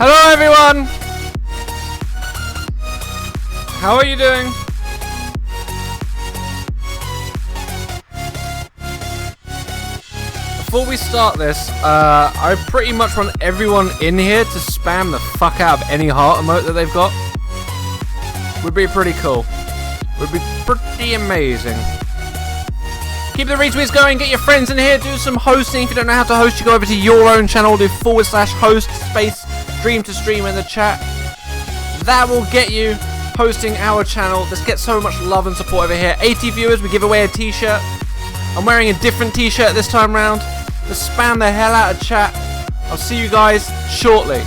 Hello everyone! How are you doing? Before we start this, I pretty much want everyone in here to spam the fuck out of any heart emote that they've got. Would be pretty cool. Would be pretty amazing. Keep the retweets going, get your friends in here, do some hosting. If you don't know how to host, you go over to your own channel, do /host space dream to stream in the chat. That will get you hosting our channel. Let's get so much love and support over here. 80 viewers, we give away a t-shirt. I'm wearing a different t-shirt this time round. Let's spam the hell out of chat. I'll see you guys shortly.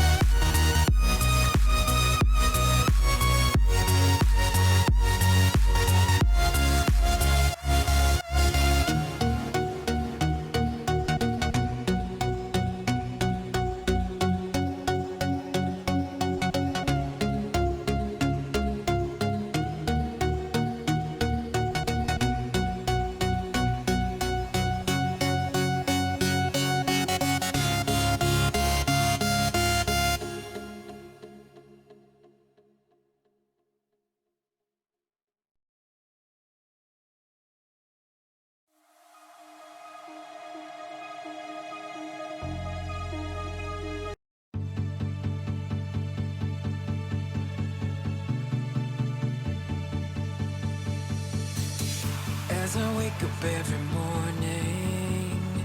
As I wake up every morning,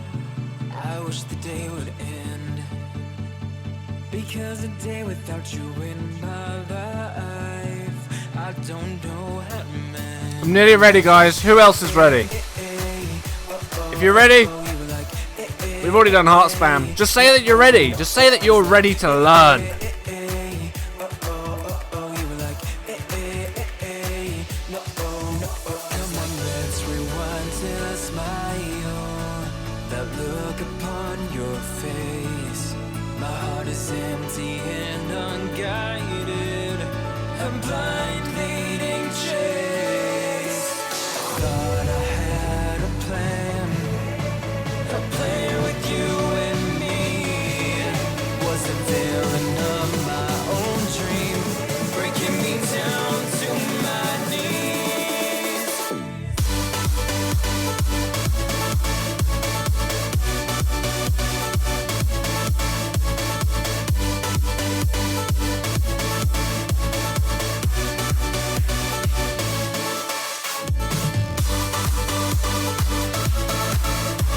I wish the day would end, because a day without you in my life, I don't know how to mend. I'm nearly ready, guys. Who else is ready? If you're ready, we've already done heart spam. Just say that you're ready. Just say that you're ready to learn.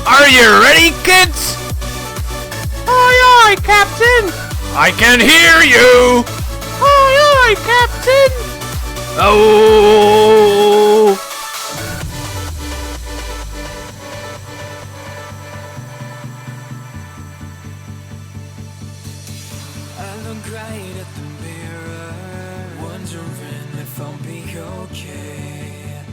Are you ready, kids? Aye, aye, Captain. I can hear you. Aye, aye, Captain. Oh. I look right at the mirror, wondering if I'll be okay.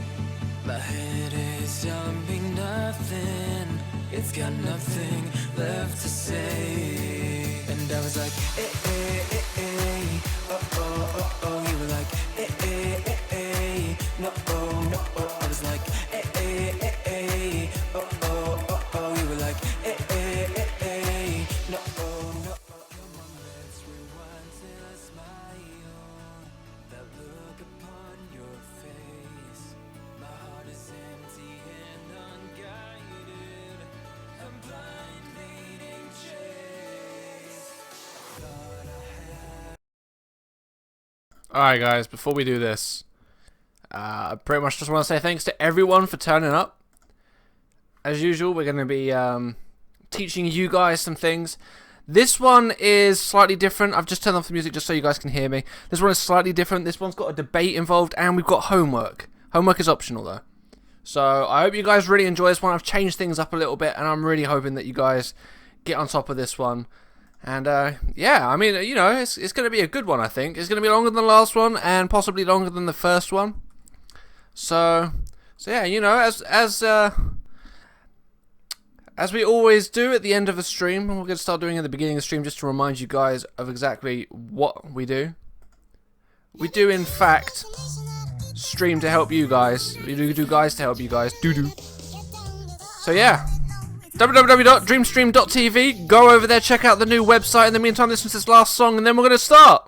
My head is jumping nothing. It's got nothing left to say. And I was like, eh, eh, eh, eh. Oh, oh, oh, oh. You were like, eh, eh, eh, eh. No, oh, no, oh. I was like, eh, eh, eh, eh. Oh, oh, oh, oh. You were like, eh, eh, eh, eh. No, oh, no, oh. Come on, let's rewind till I smile. That look upon your face. My heart is empty and unguided. I'm blind leading chase. Thought I had. Alright, guys, before we do this, I pretty much just want to say thanks to everyone for turning up. As usual, we're going to be teaching you guys some things. This one is slightly different. I've just turned off the music just so you guys can hear me. This one is slightly different. This one's got a debate involved, and we've got homework. Homework is optional, though. So I hope you guys really enjoy this one. I've changed things up a little bit, and I'm really hoping that you guys get on top of this one. And yeah, I mean, you know, it's going to be a good one, I think. It's going to be longer than the last one, and possibly longer than the first one. So yeah, you know, as we always do at the end of a stream, and we're going to start doing at the beginning of the stream just to remind you guys of exactly what we do. We do, in fact, stream to help you guys. We do guys to help you guys. So yeah, www.dreamstream.tv. Go over there, check out the new website. In the meantime, listen to this last song, and then we're going to start.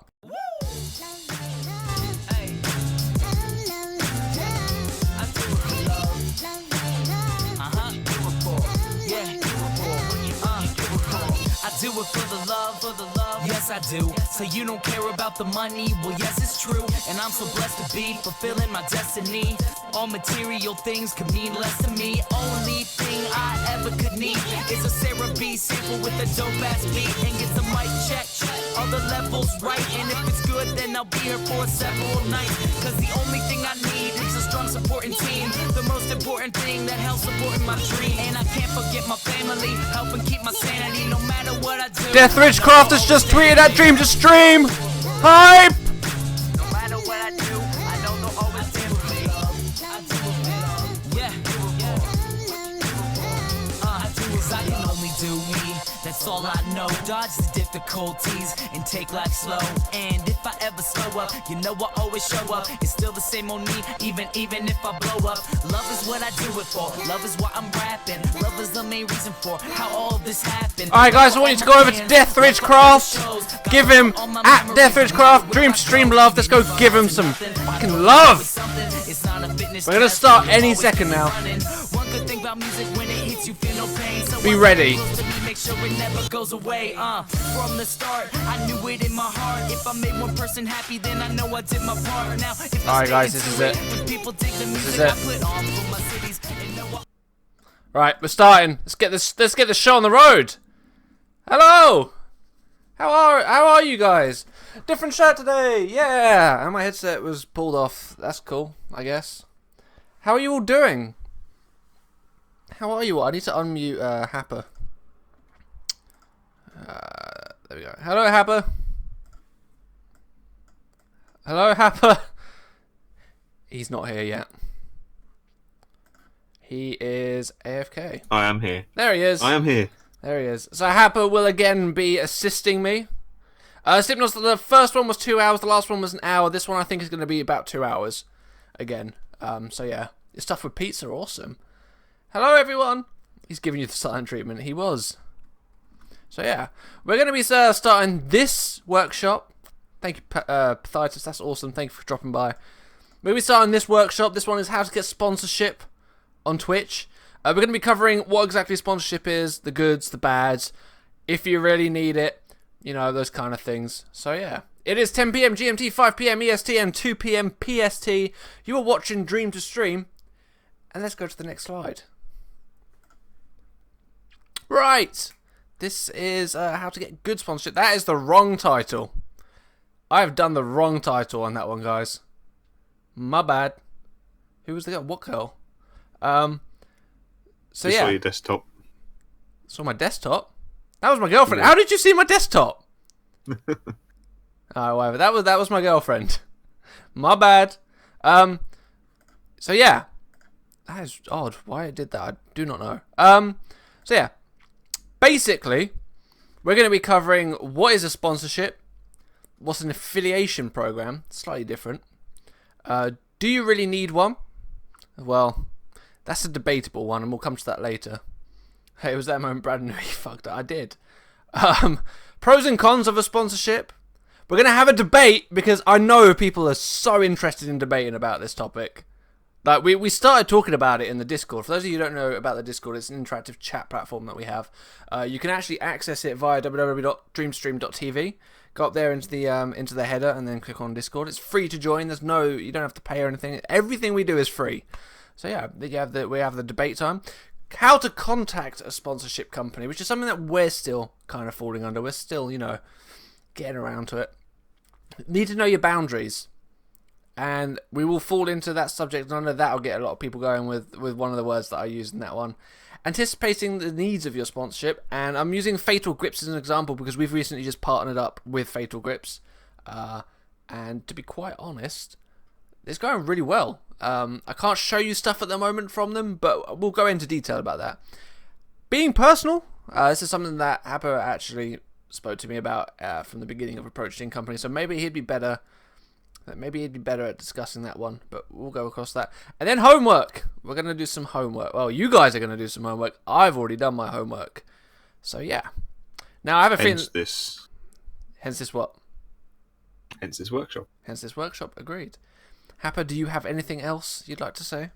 Do it for the love, yes I do. So you don't care about the money, well yes it's true. And I'm so blessed to be fulfilling my destiny. All material things could mean less to me. Only thing I ever could need is a Sarah B sample with a dope ass beat. And get the mic check, all the levels right. And if it's good then I'll be here for several nights. Cause the only thing I need is a strong supporting team. The most important thing that helps supporting my dream. And I can't forget my family, helping keep my sanity no matter what I do. Death Ridgecraft has just tweeted at Dream to Stream. Hype! No matter what I do, I know they'll always stand with me. Yeah. I can only do me. That's all I know. Dodge the difficulties and take life slow. And if I ever slow up, you know I always show up. It's still the same on me, even if I blow up. Love is what I do it for. Love is why I'm rapping. Love is the main reason for how all this happened. Alright guys, I want you to go over to Death Ridgecraft. Give him at Death Ridgecraft Dream to Stream love. Let's go give him some fucking love. We're gonna start any second now. Be ready. Make sure it never goes away. From the start, I knew it in my heart. If I made one person happy, then I know I did my part. Now, if alright guys, this is it. This is it. Right, we're starting. Let's get the show on the road. Hello. How are you guys? Different shirt today. Yeah, and my headset was pulled off. That's cool, I guess. How are you all doing? How are you all? I need to unmute Happer. There we go. Hello, Happer. Hello, Happer. He's not here yet. He is AFK. I am here. There he is. I am here. There he is. So Happer will again be assisting me. Slipknot's, the first one was 2 hours. The last one was an hour. This one I think is going to be about 2 hours. Again. So yeah. Your stuff with pizza, awesome. Hello, everyone. He's giving you the silent treatment. He was. So yeah, we're going to be starting this workshop. Thank you, Pathitis. That's awesome. Thank you for dropping by. We're going to be starting this workshop. This one is how to get sponsorship on Twitch. We're going to be covering what exactly sponsorship is, the goods, the bads, if you really need it, you know, those kind of things. So yeah, it is 10 PM GMT, 5 PM EST, and 2 PM PST. You are watching Dream to Stream, and let's go to the next slide. Right. This is how to get good sponsorship. That is the wrong title. I have done the wrong title on that one, guys. My bad. Who was the girl? What girl? So Just yeah. saw your desktop. Saw my desktop? That was my girlfriend. Yeah. How did you see my desktop? Alright, whatever. That was my girlfriend. My bad. So yeah. That is odd. Why it did that, I do not know. So yeah. Basically, we're going to be covering what is a sponsorship, what's an affiliation program, slightly different. Do you really need one? Well, that's a debatable one, and we'll come to that later. Hey, it was that moment Brad knew he fucked up. I did. Pros and cons of a sponsorship. We're going to have a debate, because I know people are so interested in debating about this topic. Like, we started talking about it in the Discord. For those of you who don't know about the Discord, it's an interactive chat platform that we have. You can actually access it via www.dreamstream.tv. Go up there into the header and then click on Discord. It's free to join. You don't have to pay or anything. Everything we do is free. So yeah, we have the debate time. How to contact a sponsorship company, which is something that we're still kind of falling under. We're still, you know, getting around to it. Need to know your boundaries. And we will fall into that subject, and I know that'll get a lot of people going with one of the words that I used in that one. Anticipating the needs of your sponsorship, and I'm using Fatal Grips as an example because we've recently just partnered up with Fatal Grips. And to be quite honest, it's going really well. I can't show you stuff at the moment from them, but we'll go into detail about that. Being personal, this is something that Happer actually spoke to me about from the beginning of approaching company, so maybe he'd be better Maybe he'd be better at discussing that one, but we'll go across that. And then homework. We're going to do some homework. Well, you guys are going to do some homework. I've already done my homework. So, yeah. Now, I have a feeling... Hence this what? Hence this workshop. Hence this workshop, agreed. Happer, do you have anything else you'd like to say?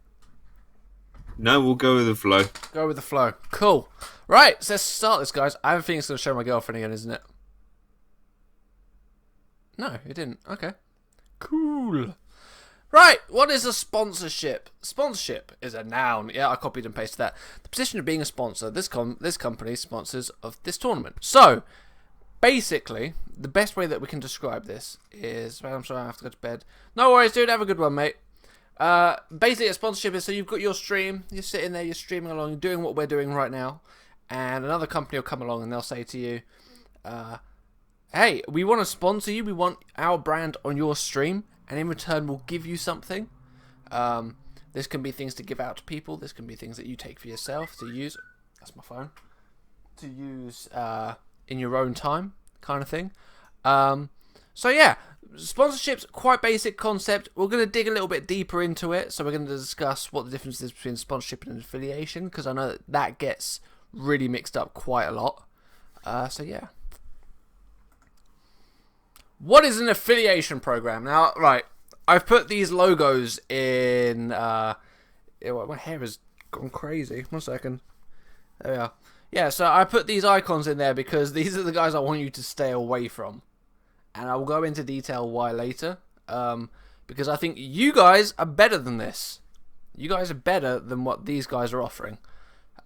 No, we'll go with the flow. Go with the flow. Cool. Right, so let's start this, guys. I have a feeling it's going to show my girlfriend again, isn't it? No, it didn't. Okay. Cool. Right, what is a sponsorship? Sponsorship is a noun. Yeah, I copied and pasted that. The position of being a sponsor. This company sponsors of this tournament. So, basically, the best way that we can describe this is... I'm sorry, I have to go to bed. No worries, dude. Have a good one, mate. Basically, a sponsorship is so you've got your stream. You're sitting there, you're streaming along, you're doing what we're doing right now. And another company will come along and they'll say to you... hey, we want to sponsor you. We want our brand on your stream, and in return, we'll give you something. This can be things to give out to people. This can be things that you take for yourself to use. That's my phone. To use in your own time, kind of thing. So yeah, sponsorship's quite basic concept. We're going to dig a little bit deeper into it. So we're going to discuss what the difference is between sponsorship and affiliation, because I know that gets really mixed up quite a lot. So yeah. What is an affiliation program? Now, right, I've put these logos in... my hair has gone crazy. 1 second. There we are. Yeah, so I put these icons in there because these are the guys I want you to stay away from. And I will go into detail why later. Because I think you guys are better than this. You guys are better than what these guys are offering.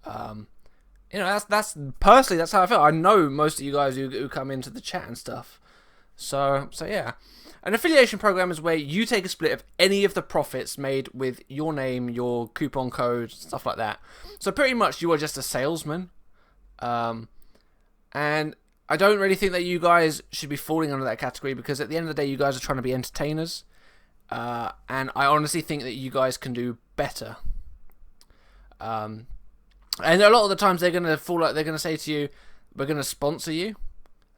You know, that's personally, that's how I feel. I know most of you guys who come into the chat and stuff. So yeah. An affiliation program is where you take a split of any of the profits made with your name, your coupon code, stuff like that. So pretty much you are just a salesman. And I don't really think that you guys should be falling under that category, because at the end of the day, you guys are trying to be entertainers. And I honestly think that you guys can do better. And a lot of the times they're going to say to you, we're going to sponsor you.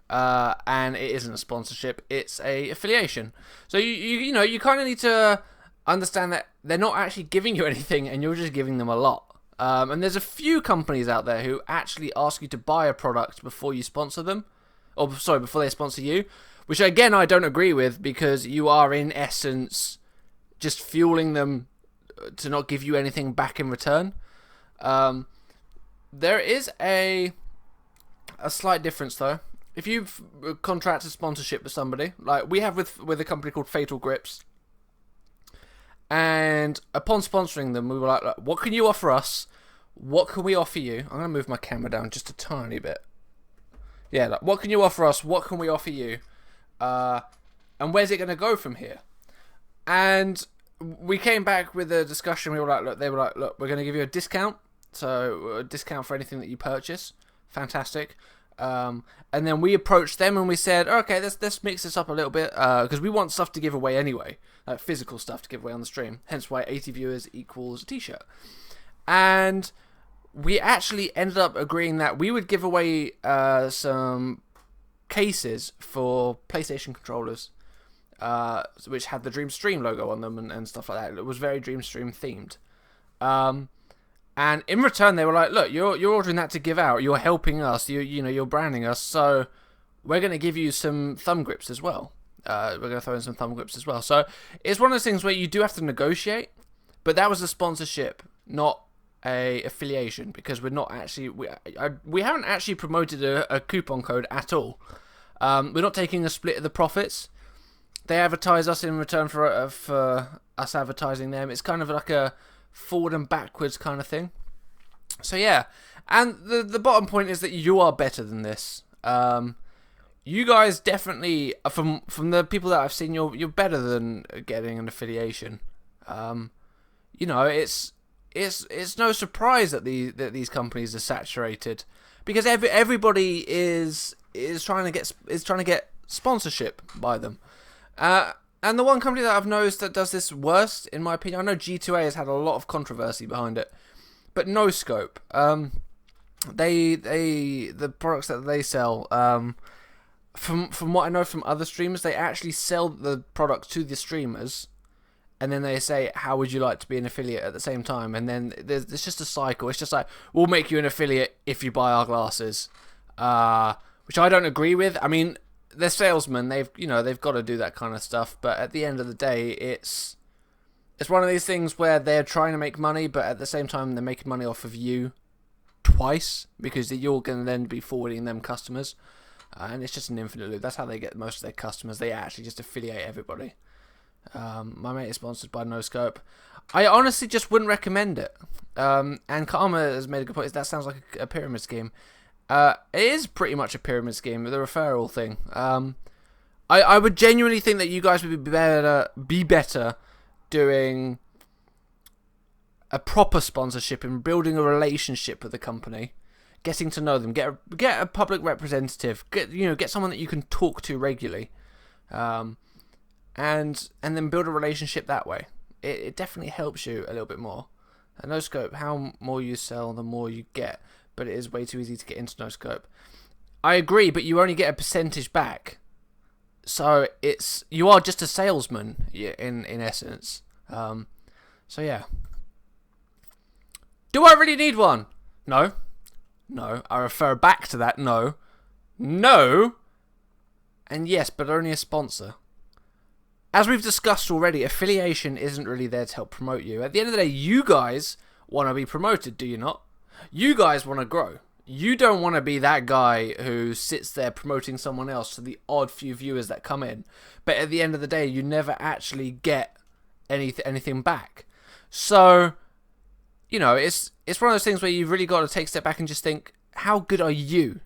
And it isn't a sponsorship, it's a affiliation. So you know, you kind of need to understand that they're not actually giving you anything, and you're just giving them a lot. And there's a few companies out there who actually ask you to buy a product before you sponsor them, or sorry, before they sponsor you, which again I don't agree with, because you are in essence just fueling them to not give you anything back in return. There is a slight difference though. If you've contracted sponsorship with somebody, like we have with a company called Fatal Grips, and upon sponsoring them, we were like, what can you offer us? What can we offer you? I'm going to move my camera down just a tiny bit. Yeah, like, what can you offer us? What can we offer you? And where's it going to go from here? And we came back with a discussion. We were like, look, they were like, look, we're going to give you a discount. So a discount for anything that you purchase. Fantastic. And then we approached them and we said, okay, let's mix this up a little bit, because we want stuff to give away anyway, like physical stuff to give away on the stream, hence why 80 viewers equals a t-shirt. And we actually ended up agreeing that we would give away some cases for PlayStation controllers, which had the Dream Stream logo on them and stuff like that. It was very Dream Stream themed. And in return, they were like, look, you're ordering that to give out. You're helping us. You're branding us. So we're going to give you some thumb grips as well. We're going to throw in some thumb grips as well. So it's one of those things where you do have to negotiate. But that was a sponsorship, not a affiliation, because we're not actually... We haven't actually promoted a coupon code at all. We're not taking a split of the profits. They advertise us in return for us advertising them. It's kind of like a forward and backwards kind of thing. So yeah, and the bottom point is that you are better than this. You guys definitely, from the people that I've seen, you're better than getting an affiliation. You know, it's no surprise that these companies are saturated, because everybody is trying to get sponsorship by them. And the one company that I've noticed that does this worst, in my opinion, I know G2A has had a lot of controversy behind it, but No Scope, the products that they sell, from what I know from other streamers, they actually sell the product to the streamers, and then they say, how would you like to be an affiliate at the same time? And then it's just a cycle. It's just like, we'll make you an affiliate if you buy our glasses, which I don't agree with. I mean, they're salesmen. They've got to do that kind of stuff. But at the end of the day, it's one of these things where they're trying to make money, but at the same time, they're making money off of you twice, because you're going to then be forwarding them customers. And it's just an infinite loop. That's how they get most of their customers. They actually just affiliate everybody. My mate is sponsored by No Scope. I honestly just wouldn't recommend it. And Karma has made a good point. That sounds like a pyramid scheme. It is pretty much a pyramid scheme, the referral thing. I would genuinely think that you guys would be better doing a proper sponsorship and building a relationship with the company, getting to know them, get a public representative, get someone that you can talk to regularly. And then build a relationship that way. It definitely helps you a little bit more. And No Scope, how more you sell, the more you get. But it is way too easy to get into No Scope. I agree, but you only get a percentage back. So you are just a salesman in essence. So yeah. Do I really need one? No. I refer back to that. No. And yes, but only a sponsor. As we've discussed already, affiliation isn't really there to help promote you. At the end of the day, you guys want to be promoted, do you not? You guys want to grow. You don't want to be that guy who sits there promoting someone else to the odd few viewers that come in. But at the end of the day, you never actually get anything back. So, it's one of those things where you've really got to take a step back and just think, how good are you?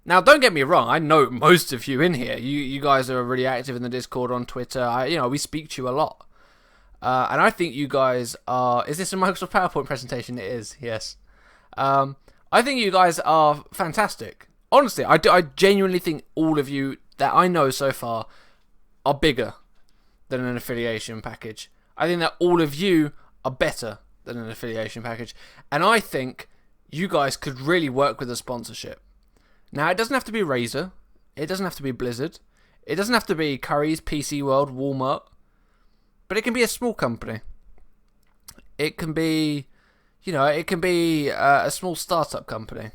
Now, don't get me wrong. I know most of you in here. You guys are really active in the Discord, on Twitter. We speak to you a lot. And I think you guys are... Is this a Microsoft PowerPoint presentation? It is, yes. I think you guys are fantastic. Honestly, I genuinely think all of you that I know so far are bigger than an affiliation package. I think that all of you are better than an affiliation package. And I think you guys could really work with a sponsorship. Now, it doesn't have to be Razer. It doesn't have to be Blizzard. It doesn't have to be Curry's, PC World, Walmart. But it can be a small company. It can be, a small startup company.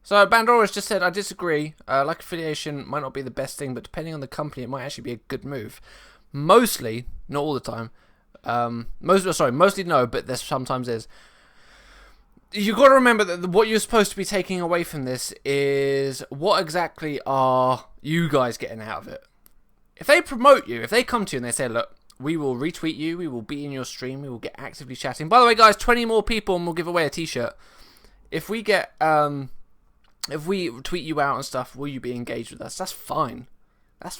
So, Bandora's just said, I disagree. Like affiliation might not be the best thing, but depending on the company, it might actually be a good move. Mostly, not all the time. Mostly no, but there sometimes is. You've got to remember that what you're supposed to be taking away from this is what exactly are you guys getting out of it. If they promote you, if they come to you and they say, look, we will retweet you, we will be in your stream, we will get actively chatting. By the way, guys, 20 more people and we'll give away a t-shirt. If we tweet you out and stuff, will you be engaged with us? That's fine. But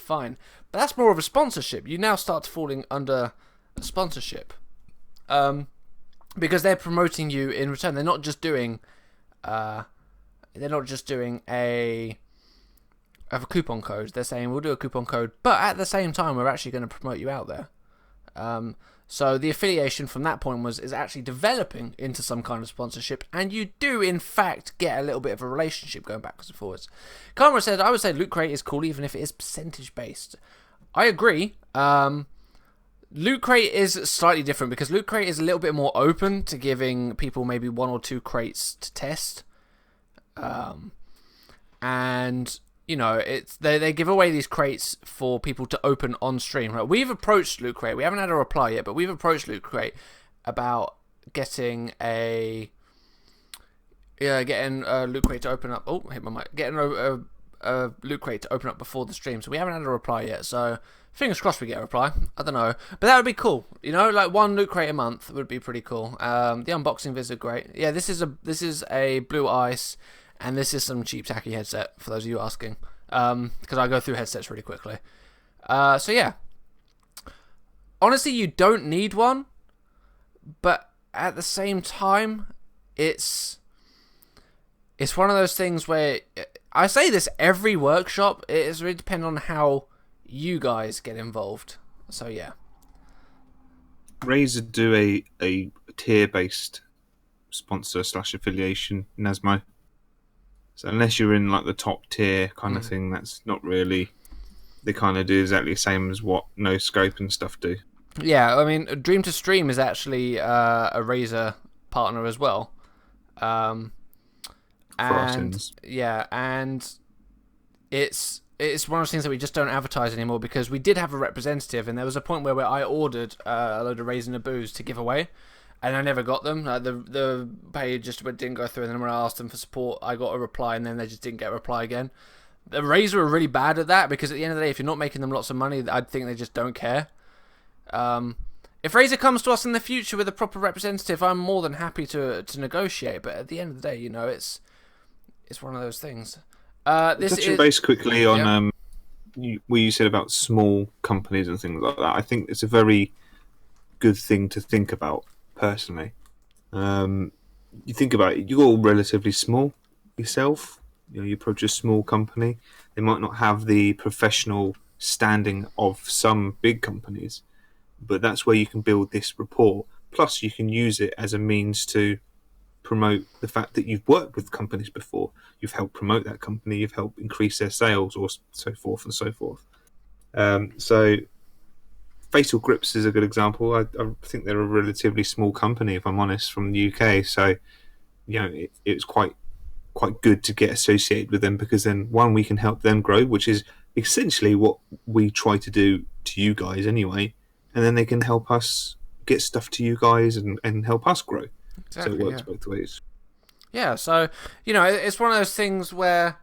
that's more of a sponsorship. You now start falling under sponsorship. Because they're promoting you in return. They're not just doing a coupon code. They're saying we'll do a coupon code, but at the same time we're actually going to promote you out there. So the affiliation from that point is actually developing into some kind of sponsorship, and you do in fact get a little bit of a relationship going backwards and forwards. Karma said, I would say Loot Crate is cool even if it is percentage based. I agree. Loot Crate is slightly different because Loot Crate is a little bit more open to giving people maybe 1 or 2 crates to test. And they give away these crates for people to open on stream. Right? We've approached Loot Crate. We haven't had a reply yet, but we've approached Loot Crate about getting Loot Crate to open up. Oh, hit my mic. Getting a Loot Crate to open up before the stream. So we haven't had a reply yet. So fingers crossed we get a reply. I don't know, but that would be cool. Like 1 Loot Crate a month would be pretty cool. The unboxing vids are great. Yeah, this is a Blue Ice. And this is some cheap tacky headset, for those of you asking. Because I go through headsets really quickly. So yeah. Honestly, you don't need one. But at the same time, it's one of those things where... I say this every workshop. It is really dependent on how you guys get involved. So yeah. Razer do a tier-based sponsor / affiliation, Nasmo. So unless you're in like the top tier kind of thing, that's not really. They kind of do exactly the same as what No Scope and stuff do. Yeah, I mean, Dream to Stream is actually a Razer partner as well. For our And sins. yeah, and it's one of those things that we just don't advertise anymore, because we did have a representative, and there was a point where I ordered a load of Razer Naboos to give away, and I never got them. The page just didn't go through, and then when I asked them for support, I got a reply, and then they just didn't get a reply again. The Razer are really bad at that, because at the end of the day, if you're not making them lots of money, I think they just don't care. If Razer comes to us in the future with a proper representative, I'm more than happy to negotiate. But at the end of the day, it's one of those things. Touching base quickly on what you said about small companies and things like that, I think it's a very good thing to think about personally. You think about it, you're all relatively small yourself. You approach a small company, they might not have the professional standing of some big companies, but that's where you can build this rapport. Plus, you can use it as a means to promote the fact that you've worked with companies before, you've helped promote that company, you've helped increase their sales, or so forth and so forth. So Fatal Grips is a good example. I think they're a relatively small company, if I'm honest, from the UK. So it's quite good to get associated with them, because then one, we can help them grow, which is essentially what we try to do to you guys anyway, and then they can help us get stuff to you guys and help us grow. Exactly, so it works both ways. Yeah, so it's one of those things where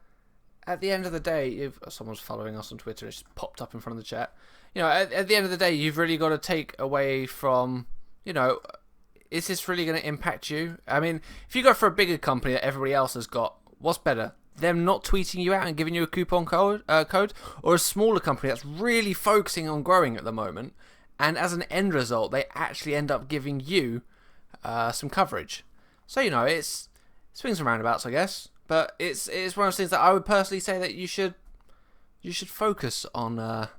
at the end of the day, if someone's following us on Twitter, it's just popped up in front of the chat. At the end of the day, you've really got to take away from, is this really going to impact you? I mean, if you go for a bigger company that everybody else has got, what's better? Them not tweeting you out and giving you a coupon code, or a smaller company that's really focusing on growing at the moment, and as an end result, they actually end up giving you some coverage. So it's swings and roundabouts, I guess. But it's one of those things that I would personally say that you should focus on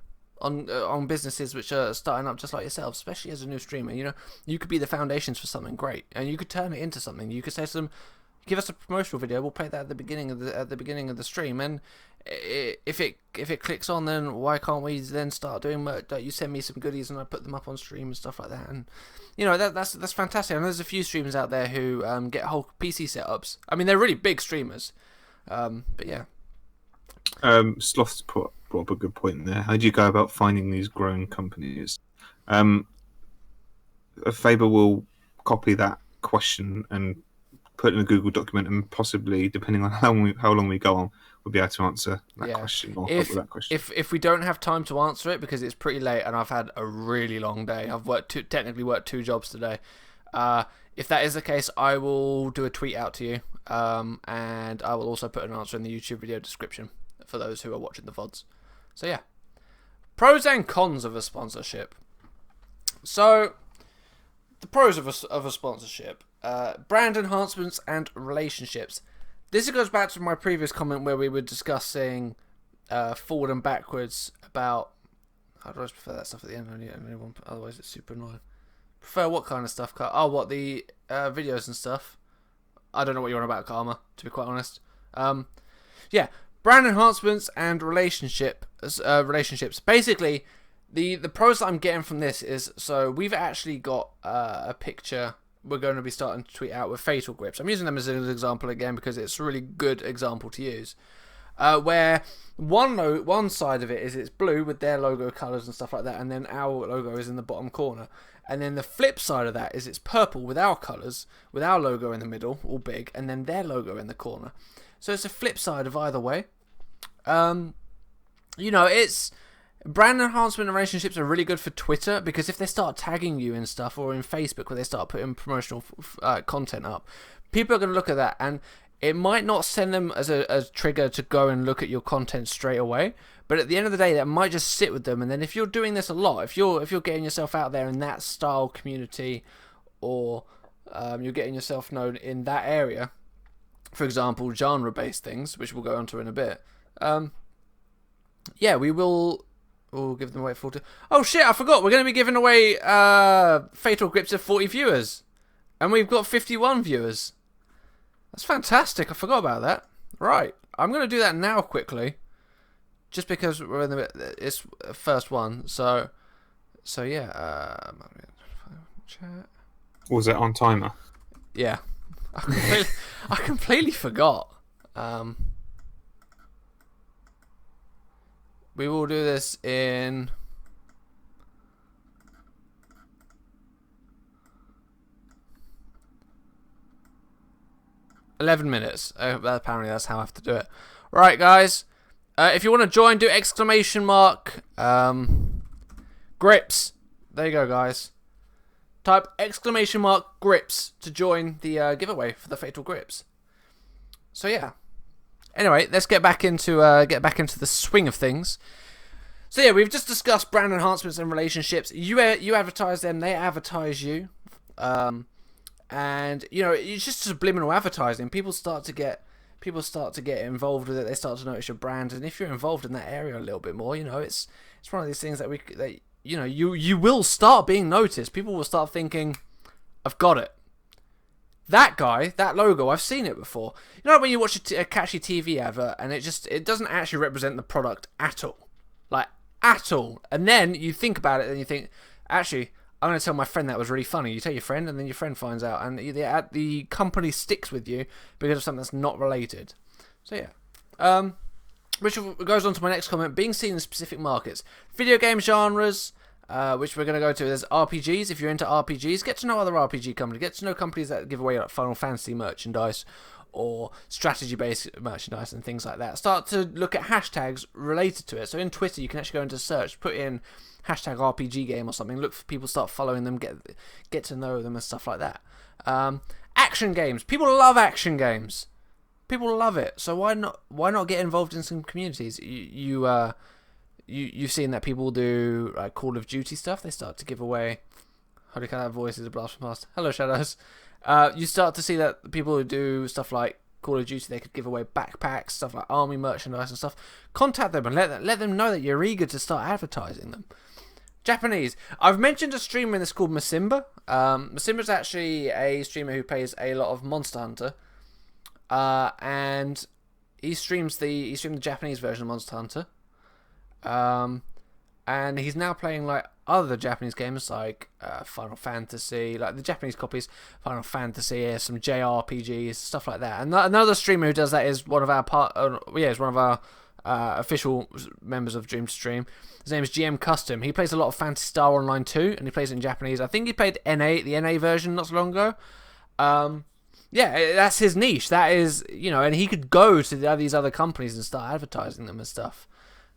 businesses which are starting up just like yourself, especially as a new streamer. You could be the foundations for something great, and you could turn it into something. You could say to them, give us a promotional video, we'll play that at the beginning of the stream, and if it clicks on, then why can't we then start doing merch? You send me some goodies and I put them up on stream and stuff like that, and that's fantastic. And there's a few streamers out there who get whole PC setups. I mean, they're really big streamers, but yeah. Sloth's brought up a good point there. How do you go about finding these growing companies? Faber will copy that question and put in a Google document, and possibly, depending on how long we go on, we'll be able to answer that question or help with that question. If we don't have time to answer it because it's pretty late and I've had a really long day, I've technically worked 2 jobs today. If that is the case, I will do a tweet out to you, and I will also put an answer in the YouTube video description for those who are watching the VODs. So yeah, pros and cons of a sponsorship. So the pros of a sponsorship: brand enhancements and relationships. This goes back to my previous comment where we were discussing forward and backwards about. I'd always prefer that stuff at the end. Otherwise, it's super annoying. Prefer what kind of stuff? What the videos and stuff. I don't know what you're on about, Karma. To be quite honest. Yeah, brand enhancements and relationships. Basically, the pros that I'm getting from this is, so we've actually got a picture we're going to be starting to tweet out with Fatal Grips. I'm using them as an example again because it's a really good example to use. Where one side of it is it's blue with their logo colours and stuff like that, and then our logo is in the bottom corner. And then the flip side of that is it's purple with our colours, with our logo in the middle, all big, and then their logo in the corner. So it's a flip side of either way. It's brand enhancement and relationships are really good for Twitter, because if they start tagging you and stuff, or in Facebook where they start putting promotional content up, people are going to look at that, and it might not send them as a trigger to go and look at your content straight away, but at the end of the day, that might just sit with them. And then if you're doing this a lot, if you're getting yourself out there in that style community, or you're getting yourself known in that area, for example, genre-based things, which we'll go on to in a bit, we'll give them away for 40. Oh shit, I forgot. We're going to be giving away Fatal Grips of 40 viewers. And we've got 51 viewers. That's fantastic. I forgot about that. Right. I'm going to do that now quickly. Just because we're in it's the first one. So yeah. Chat. Was it on timer? Yeah. I completely forgot. We will do this in... $11. Apparently that's how I have to do it. Right, guys. If you want to join, do ! Grips. There you go, guys. Type ! Grips to join the giveaway for the Fatal Grips. So yeah. Anyway, let's get back into the swing of things. So yeah, we've just discussed brand enhancements and relationships. You advertise them, they advertise you, and you know it's just subliminal advertising. People start to get involved with it. They start to notice your brand, and if you're involved in that area a little bit more, you know it's one of these things that you will start being noticed. People will start thinking, "I've got it." That guy, that logo, I've seen it before. You know when you watch a catchy TV advert and it doesn't actually represent the product at all. Like, at all. And then you think about it and you think, actually, I'm going to tell my friend that was really funny. You tell your friend and then your friend finds out and the company sticks with you because of something that's not related. So yeah. Which goes on to my next comment, being seen in specific markets. Video game genres, which we're going to go to. There's RPGs. If you're into RPGs, get to know other RPG companies. Get to know companies that give away like Final Fantasy merchandise or strategy-based merchandise and things like that. Start to look at hashtags related to it. So in Twitter, you can actually go into search, put in hashtag RPG game or something. Look for people, start following them, get to know them and stuff like that. Action games. People love action games. People love it. So why not get involved in some communities? You've seen that people do like Call of Duty stuff. They start to give away. Holy cow, that voice is a blast from past. Hello, Shadows. You start to see that people who do stuff like Call of Duty, they could give away backpacks, stuff like army merchandise and stuff. Contact them and let them know that you're eager to start advertising them. Japanese. I've mentioned a streamer in this called Masimba. Masimba's actually a streamer who plays a lot of Monster Hunter. And he streamed the Japanese version of Monster Hunter. And he's now playing like other Japanese games like Final Fantasy, like the Japanese copies, Final Fantasy, some JRPGs, stuff like that. And another streamer who does that is one of our official members of Dream to Stream. His name is GM Custom. He plays a lot of Phantasy Star Online 2, and he plays it in Japanese. I think he played the NA version not so long ago. Yeah, that's his niche. That is, and he could go to these other companies and start advertising them and stuff.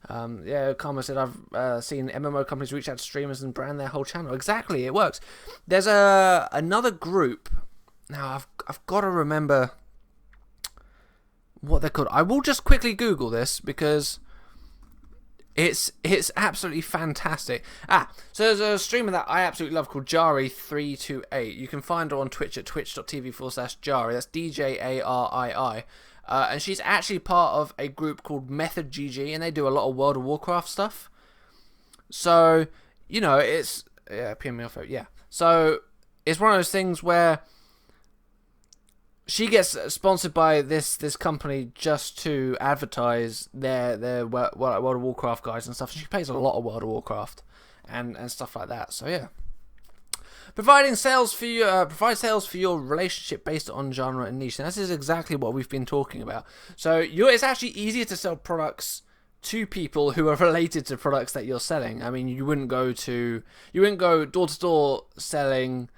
Karma said, I've seen MMO companies reach out to streamers and brand their whole channel. Exactly, it works. There's another group. Now, I've got to remember what they're called. I will just quickly Google this because it's absolutely fantastic. So there's a streamer that I absolutely love called Jari328. You can find her on Twitch at twitch.tv/Jari. That's DJARII. And she's actually part of a group called Method GG, and they do a lot of World of Warcraft stuff. So, it's... Yeah, PM me off it, yeah. So, it's one of those things where she gets sponsored by this company just to advertise their World of Warcraft guys and stuff. She plays a lot of World of Warcraft and stuff like that. So, yeah. Provide sales for your relationship based on genre and niche. And this is exactly what we've been talking about. So it's actually easier to sell products to people who are related to products that you're selling. I mean, you wouldn't go door to door selling.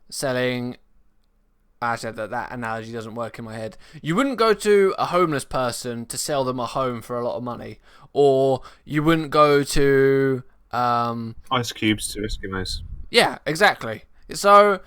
Selling. Actually, that analogy doesn't work in my head. You wouldn't go to a homeless person to sell them a home for a lot of money, or you wouldn't go to ice cubes to Eskimos. Yeah, exactly. So,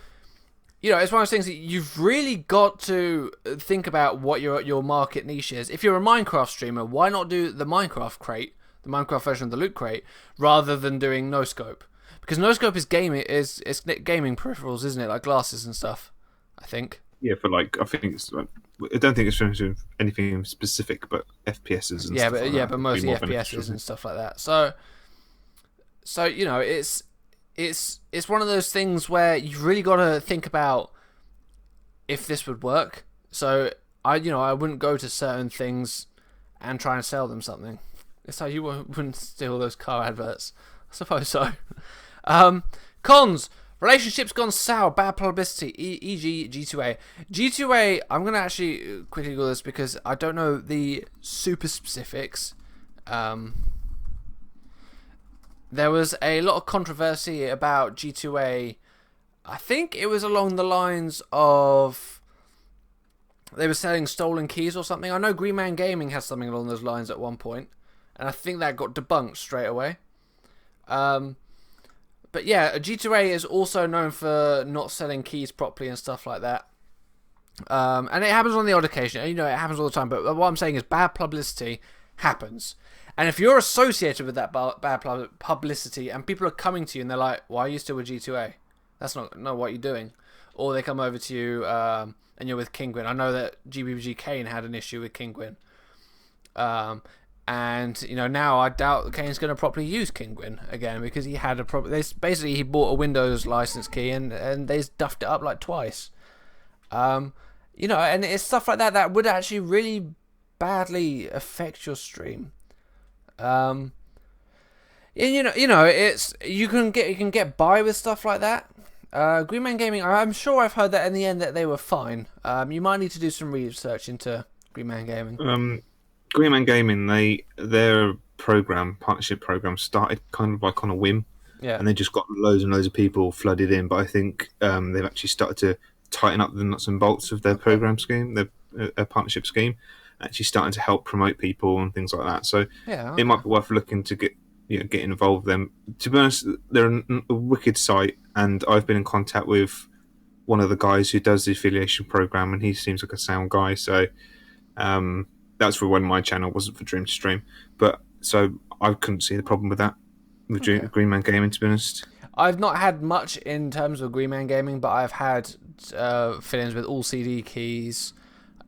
it's one of those things that you've really got to think about what your market niche is. If you're a Minecraft streamer, why not do the Minecraft crate, the Minecraft version of the Loot Crate, rather than doing No Scope? Because No Scope is gaming peripherals, isn't it? Like glasses and stuff, I think. Yeah, for I don't think it's for anything specific, but FPSs and stuff. But mostly FPSs and stuff like that. So it's it's one of those things where you've really got to think about if this would work. So I wouldn't go to certain things and try and sell them something. It's like you wouldn't steal those car adverts. I suppose so. Cons. Relationships gone sour, bad publicity, e.g. G2A. G2A, I'm going to actually quickly go this because I don't know the super specifics. There was a lot of controversy about G2A. I think it was along the lines of they were selling stolen keys or something. I know Green Man Gaming has something along those lines at one point, and I think that got debunked straight away. But yeah, G2A is also known for not selling keys properly and stuff like that. And it happens on the odd occasion. It happens all the time. But what I'm saying is bad publicity happens. And if you're associated with that bad publicity and people are coming to you and they're like, why are you still with G2A? That's not what you're doing. Or they come over to you and you're with Kingwin. I know that GBG Kane had an issue with Kingwin. And now I doubt Kane's going to properly use Kingwin again because he had a problem. Basically, he bought a Windows license key and they duffed it up like twice. And it's stuff like that that would actually really badly affect your stream. It's you can get by with stuff like that. Green Man Gaming, I'm sure I've heard that in the end that they were fine. You might need to do some research into Green Man Gaming. Green Man Gaming, their partnership program started kind of like on a whim, and they just got loads and loads of people flooded in. But I think they've actually started to tighten up the nuts and bolts of their program scheme, their partnership scheme, actually starting to help promote people and things like that. So it might be worth looking to get involved with them. To be honest, they're a wicked site, and I've been in contact with one of the guys who does the affiliation program, and he seems like a sound guy. So. That's for when my channel wasn't for Dream to Stream, but so I couldn't see the problem with that with Green Man Gaming, to be honest. I've not had much in terms of Green Man Gaming, but I've had fill-ins with all CD keys,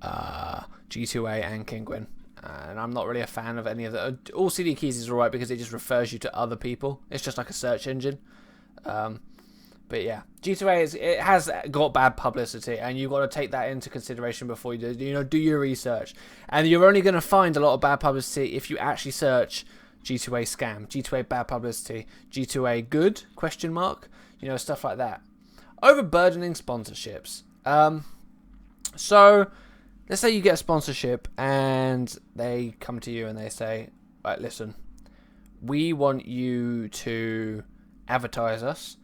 G2A, and Kingwin, and I'm not really a fan of any of the. All CD keys is alright because it just refers you to other people. It's just like a search engine. But yeah, G2A has got bad publicity, and you've got to take that into consideration before you do your research. And you're only going to find a lot of bad publicity if you actually search G2A scam, G2A bad publicity, G2A good ? Stuff like that. Overburdening sponsorships. So let's say you get a sponsorship and they come to you and they say, right, listen, we want you to advertise us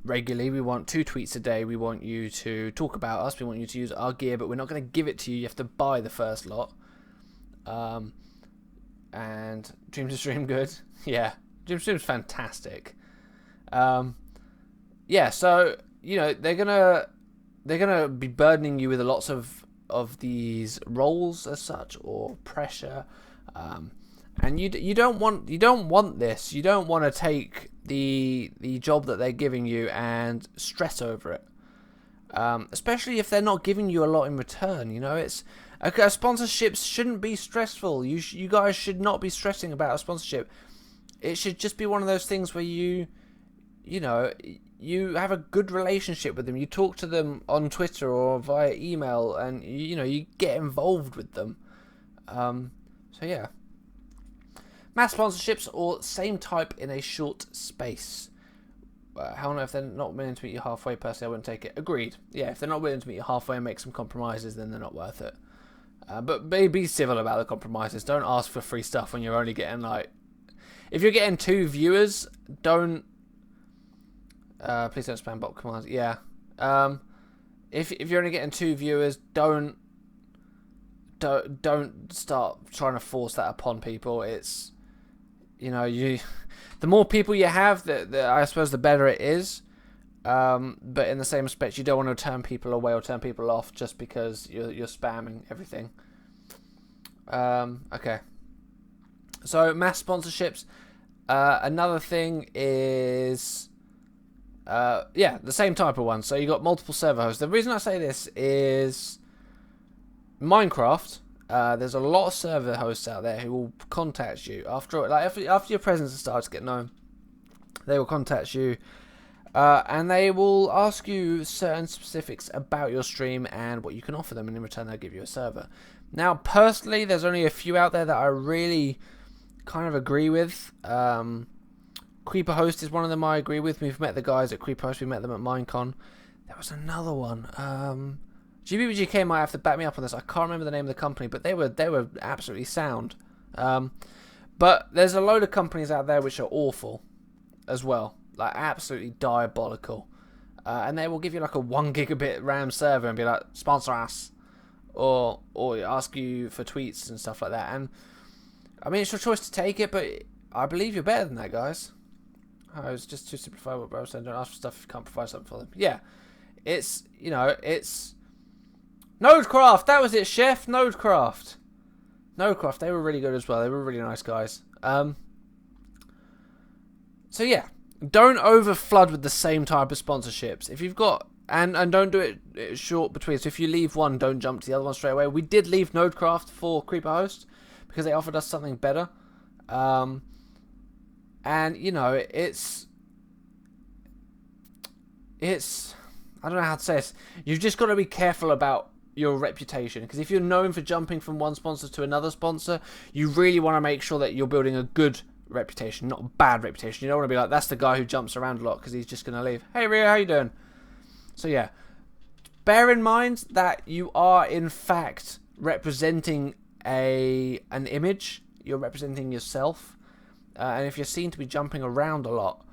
regularly. We want 2 tweets a day. We want you to talk about us. We want you to use our gear, but we're not going to give it to you. You have to buy the first lot. And Dream to Stream good. Yeah, Dream to Stream's fantastic. So they're gonna be burdening you with lots of these roles as such, or pressure. And you don't want this. You don't want to take the job that they're giving you and stress over it. Especially if they're not giving you a lot in return. It's sponsorships shouldn't be stressful. You guys should not be stressing about a sponsorship. It should just be one of those things where you have a good relationship with them. You talk to them on Twitter or via email, and you get involved with them. So yeah. Mass sponsorships or same type in a short space. Hell no, if they're not willing to meet you halfway, personally, I wouldn't take it. Agreed. Yeah, if they're not willing to meet you halfway and make some compromises, then they're not worth it. But be civil about the compromises. Don't ask for free stuff when you're only getting if you're getting 2 viewers, don't. Please don't spam bot commands. Yeah. If you're only getting 2 viewers, don't start trying to force that upon people. It's the more people you have, I suppose the better it is. But in the same respect, you don't want to turn people away or turn people off just because you're spamming everything. Okay. So mass sponsorships. Another thing is, the same type of one. So you got multiple server hosts. The reason I say this is Minecraft. There's a lot of server hosts out there who will contact you after your presence has started to get known. They will contact you And they will ask you certain specifics about your stream and what you can offer them, and in return they'll give you a server. Now, personally, there's only a few out there that I really kind of agree with. Creeper Host is one of them I agree with. We've met the guys at Creeper Host. We met them at Minecon. There was another one. GBBGK might have to back me up on this. I can't remember the name of the company, but they were absolutely sound. But there's a load of companies out there which are awful as well. Like, absolutely diabolical. And they will give you like a 1 gigabit RAM server and be like, sponsor us. Or ask you for tweets and stuff like that. And I mean, it's your choice to take it, but I believe you're better than that, guys. Oh, it's just to simplify what bro said. Don't ask for stuff if you can't provide something for them. Yeah. It's, you know, it's Nodecraft. That was it, Chef. Nodecraft. They were really good as well. They were really nice guys. So yeah, don't over flood with the same type of sponsorships. If you've got and don't do it short between. So if you leave one, don't jump to the other one straight away. We did leave Nodecraft for Creeper Host because they offered us something better. And you know, it's I don't know how to say this. You've just got to be careful about your reputation, because if you're known for jumping from one sponsor to another sponsor, you really want to make sure that you're building a good reputation, not a bad reputation. You don't want to be like, that's the guy who jumps around a lot because he's just going to leave. Hey Rio, how you doing? So yeah, bear in mind that you are in fact representing an image. You're representing yourself, and if you're seen to be jumping around a lot,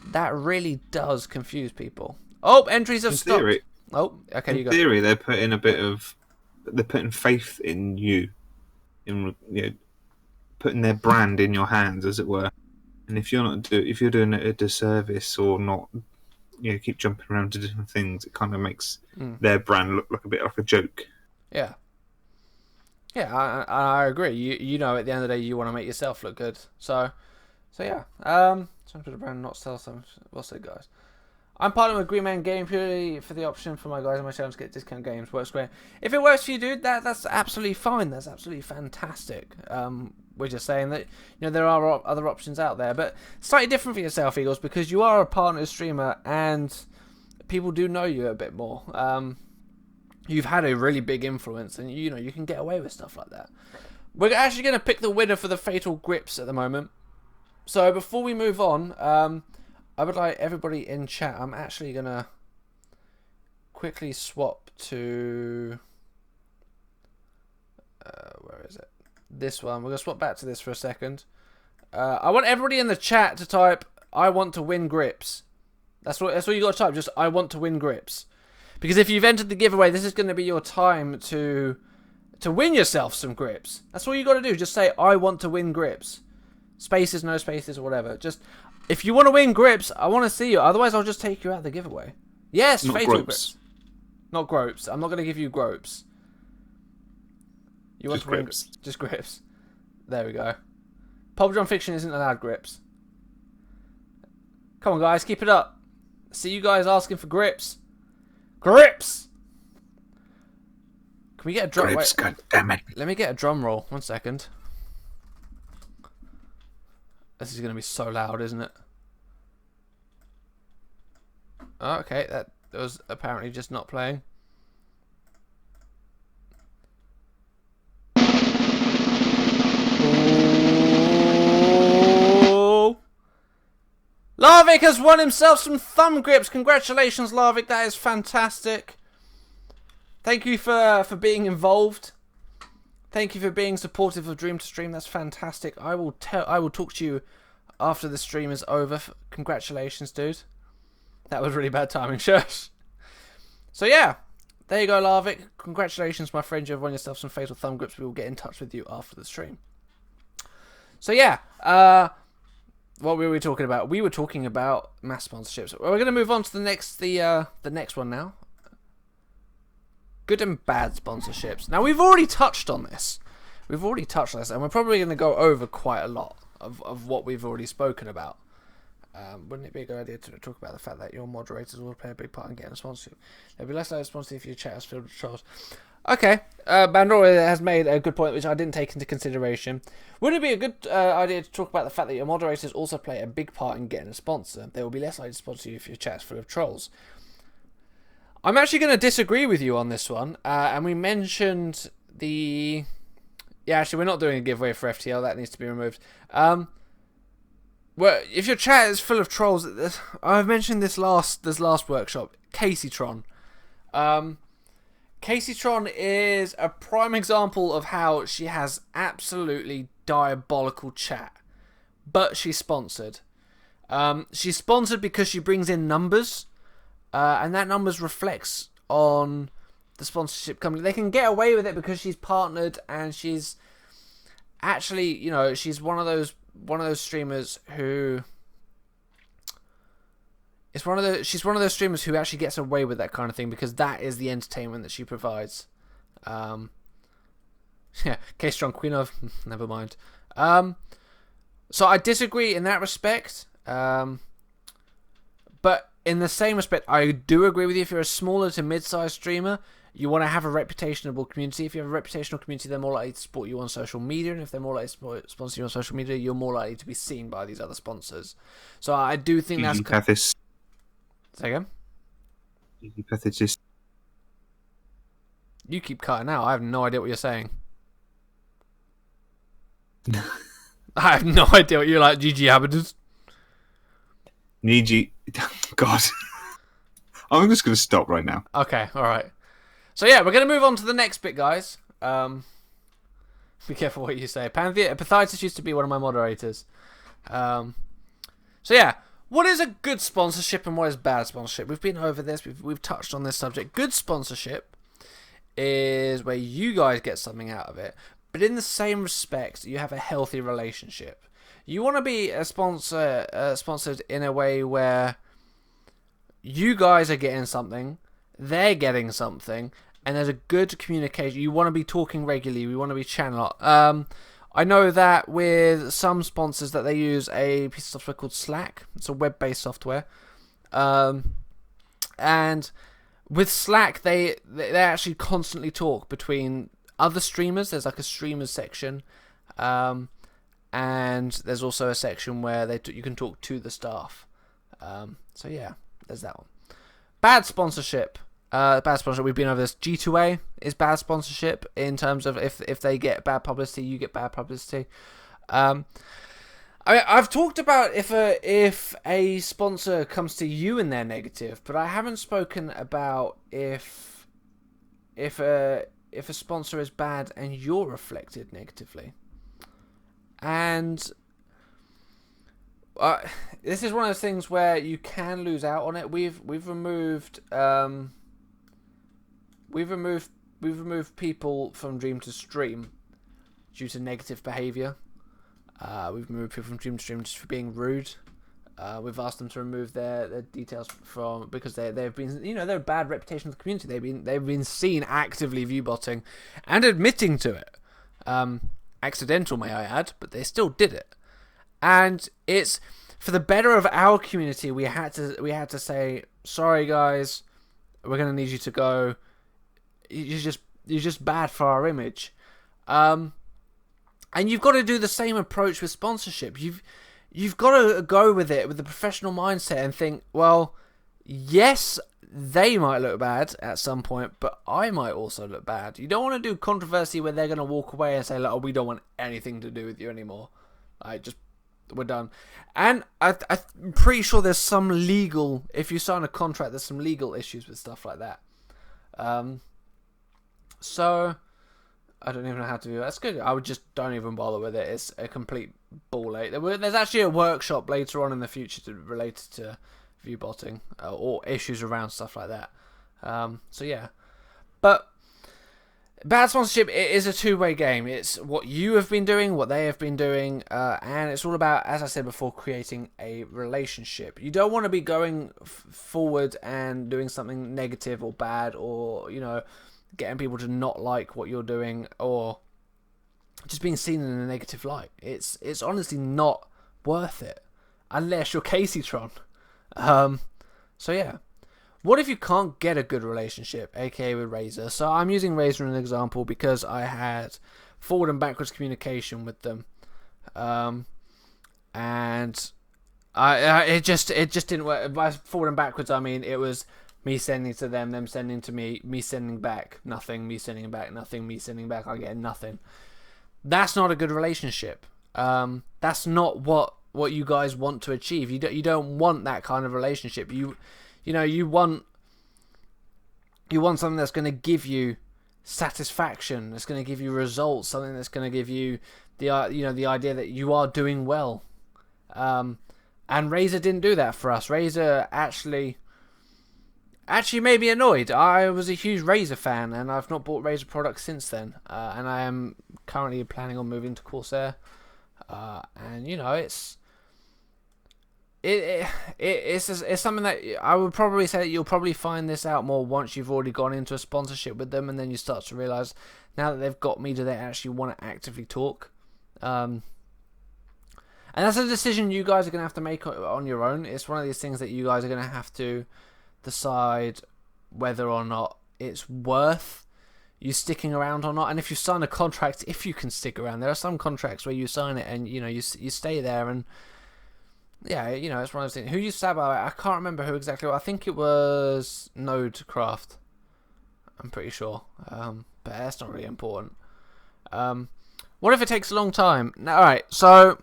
that really does confuse people. Oh, entries have stopped. Theory, oh, okay, you go. In theory, they're putting faith in you, putting their brand in your hands, as it were. And if you're doing it a disservice or not, keep jumping around to different things, it kind of makes their brand look like a bit like a joke. Yeah. Yeah, I agree. You know, at the end of the day, you want to make yourself look good. So yeah. Some to the brand, not sell some. What's it, guys? I'm partnering with Green Man Gaming purely for the option for my guys on my channel to get discount games. Works great. If it works for you, dude, that's absolutely fine. That's absolutely fantastic. We're just saying that there are other options out there, but slightly different for yourself, Eagles, because you are a partner streamer and people do know you a bit more. You've had a really big influence, and you can get away with stuff like that. We're actually going to pick the winner for the Fatal Grips at the moment. So before we move on, I would like everybody in chat. I'm actually going to quickly swap to where is it? This one. We're going to swap back to this for a second. I want everybody in the chat to type, I want to win grips. That's what you got to type, just I want to win grips. Because if you've entered the giveaway, this is going to be your time to win yourself some grips. That's all you got to do. Just say, I want to win grips. Spaces, no spaces, or whatever. Just, if you want to win grips, I want to see you. Otherwise, I'll just take you out of the giveaway. Yes, not Fatal gropes. Grips. Not gropes. I'm not going to give you gropes. You want Just to win grips. Just grips. There we go. Pulp Drum Fiction isn't allowed grips. Come on, guys, keep it up. See you guys asking for grips. Grips! Can we get a drum? Grips, Wait, God damn it. let me get a drum roll. 1 second. This is going to be so loud, isn't it? Oh, okay, that was apparently just not playing. Oh. Larvik has won himself some thumb grips. Congratulations, Larvik. That is fantastic. Thank you for being involved. Thank you for being supportive of Dream to Stream. That's fantastic. I will talk to you after the stream is over. Congratulations, dude. That was really bad timing, shush. So yeah, there you go, Larvik. Congratulations, my friend. You've won yourself some Fatal Thumb Grips. We will get in touch with you after the stream. So yeah, what were we talking about? We were talking about mass sponsorships. We're going to move on to the next one now. Good and bad sponsorships. Now, we've already touched on this. And we're probably going to go over quite a lot of what we've already spoken about. Wouldn't it be a good idea to talk about the fact that your moderators will play a big part in getting a sponsorship? There'll be less like a sponsorship if your chat is filled with trolls. Okay, Bandora has made a good point, which I didn't take into consideration. Wouldn't it be a good idea to talk about the fact that your moderators also play a big part in getting a sponsor? They will be less likely to sponsor you if your chat's full of trolls. I'm actually going to disagree with you on this one. And we mentioned the... Yeah, actually, we're not doing a giveaway for FTL. That needs to be removed. Well, if your chat is full of trolls... I've mentioned this last workshop. Caseytron. Caseytron is a prime example of how she has absolutely diabolical chat. But she's sponsored. She's sponsored because she brings in numbers. And that numbers reflects on the sponsorship company. They can get away with it because she's partnered and she's actually, you know, she's one of those streamers who... She's one of those streamers who actually gets away with that kind of thing because that is the entertainment that she provides. Yeah, K-Strong Queen of... Never mind. So I disagree in that respect. But in the same respect, I do agree with you. If you're a smaller to mid-sized streamer, you want to have a reputationable community. If you have a reputational community, they're more likely to support you on social media. And if they're more likely to sponsor you on social media, you're more likely to be seen by these other sponsors. So I do think that's... Say again? You keep cutting out. I have no idea what you're saying. I have no idea what you're like, GG Habitants. Niji. God. I'm just going to stop right now. Okay, alright. So yeah, we're going to move on to the next bit, guys. Be careful what you say. Pathitis used to be one of my moderators. So yeah, what is a good sponsorship and what is bad sponsorship? We've been over this. We've touched on this subject. Good sponsorship is where you guys get something out of it, but in the same respect, you have a healthy relationship. You want to be a sponsored in a way where you guys are getting something, they're getting something, and there's a good communication. You want to be talking regularly. We want to be channel. I know that with some sponsors that they use a piece of software called Slack. It's a web-based software. And with Slack, they actually constantly talk between other streamers. There's like a streamers section. And there's also a section where you can talk to the staff. So yeah, there's that one. Bad sponsorship. We've been over this. G2A is bad sponsorship in terms of if they get bad publicity, you get bad publicity. I've talked about if a sponsor comes to you and they're negative, but I haven't spoken about if a sponsor is bad and you're reflected negatively. And this is one of those things where you can lose out on it. We've removed people from Dream to Stream due to negative behaviour. We've removed people from Dream to Stream just for being rude. We've asked them to remove their details from because they've been, you know, they're a bad reputation of the community. They've been seen actively viewbotting and admitting to it. Accidental, may I add, but they still did it. And it's for the better of our community. We had to say, sorry guys, we're gonna need you to go. You're just bad for our image. And you've got to do the same approach with sponsorship. You've got to go with it with the professional mindset and think, well, yes, they might look bad at some point, but I might also look bad. You don't want to do controversy where they're going to walk away and say, like, oh, we don't want anything to do with you anymore. We're done. And I'm pretty sure there's some legal, if you sign a contract, there's some legal issues with stuff like that. So I don't even know how to do that. That's good. I would just don't even bother with it. It's a complete ball ache. There's actually a workshop later on in the future related to viewbotting or issues around stuff like that. So yeah, but bad sponsorship is a two-way game. It's what you have been doing, what they have been doing, and it's all about, as I said before, creating a relationship. You don't want to be going forward and doing something negative or bad, or, you know, getting people to not like what you're doing, or just being seen in a negative light. It's honestly not worth it unless you're Caseytron. So yeah, What if you can't get a good relationship, aka with Razer? So I'm using Razer as an example because I had forward and backwards communication with them, and it just didn't work. By forward and backwards, I mean it was me sending to them sending to me sending back nothing, me sending back nothing, me sending back I get nothing. That's not a good relationship. That's not what you guys want to achieve. You don't want that kind of relationship. You want something that's going to give you satisfaction. That's going to give you results. Something that's going to give you the idea that you are doing well. And Razer didn't do that for us. Razer actually made me annoyed. I was a huge Razer fan, and I've not bought Razer products since then. And I am currently planning on moving to Corsair. And it's something that I would probably say that you'll probably find this out more once you've already gone into a sponsorship with them, and then you start to realize, now that they've got me, do they actually want to actively talk? And that's a decision you guys are going to have to make on your own. It's one of these things that you guys are going to have to decide whether or not it's worth you sticking around or not. And if you sign a contract, if you can stick around, there are some contracts where you sign it and you stay there, and yeah, it's one of those things. Who you stab at? I can't remember who exactly. I think it was Nodecraft. I'm pretty sure, but that's not really important. What if it takes a long time? All right, so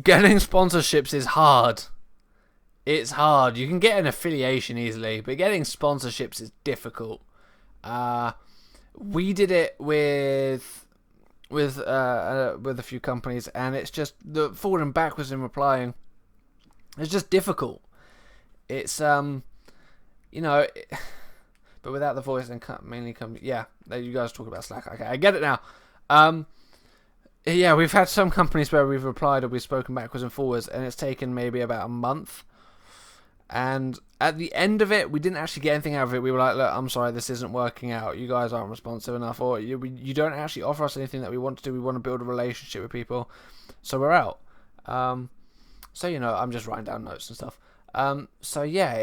getting sponsorships is hard. It's hard. You can get an affiliation easily, but getting sponsorships is difficult. We did it with a few companies, and it's just the forward and backwards in replying. It's just difficult. It's but without the voice and mainly come. Yeah, you guys talk about Slack. Okay, I get it now. Yeah, we've had some companies where we've replied or we've spoken backwards and forwards, and it's taken maybe about a month. And at the end of it, we didn't actually get anything out of it. We were like, look, I'm sorry, this isn't working out. You guys aren't responsive enough, or you don't actually offer us anything that we want to do. We want to build a relationship with people, so we're out. So I'm just writing down notes and stuff. So yeah,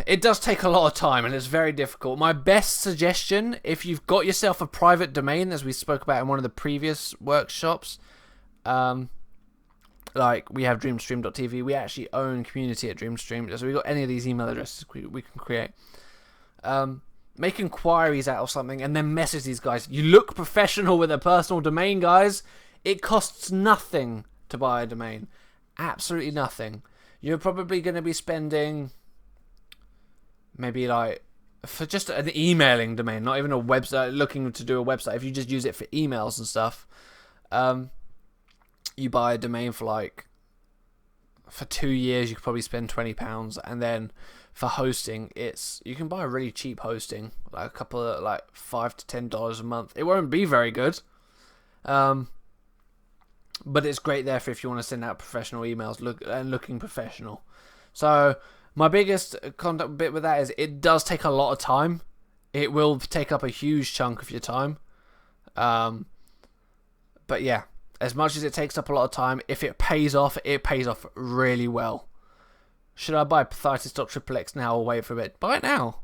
it does take a lot of time, and it's very difficult. My best suggestion, if you've got yourself a private domain, as we spoke about in one of the previous workshops, like we have dreamstream.tv, we actually own community at Dreamstream, so we've got any of these email addresses we can create. Make inquiries out of something and then message these guys. You look professional with a personal domain, guys. It costs nothing to buy a domain. Absolutely nothing. You're probably going to be spending maybe like for just an emailing domain, not even a website, looking to do a website. If you just use it for emails and stuff, you buy a domain for 2 years, you could probably spend £20, and then for hosting, you can buy a really cheap hosting, like a couple of $5 to $10 a month. It won't be very good, but it's great there for if you want to send out professional emails, looking professional. So my biggest contact bit with that is it does take a lot of time. It will take up a huge chunk of your time. But yeah, as much as it takes up a lot of time, if it pays off really well. Should I buy Pathetics.xxx now or wait for a bit? Buy it now.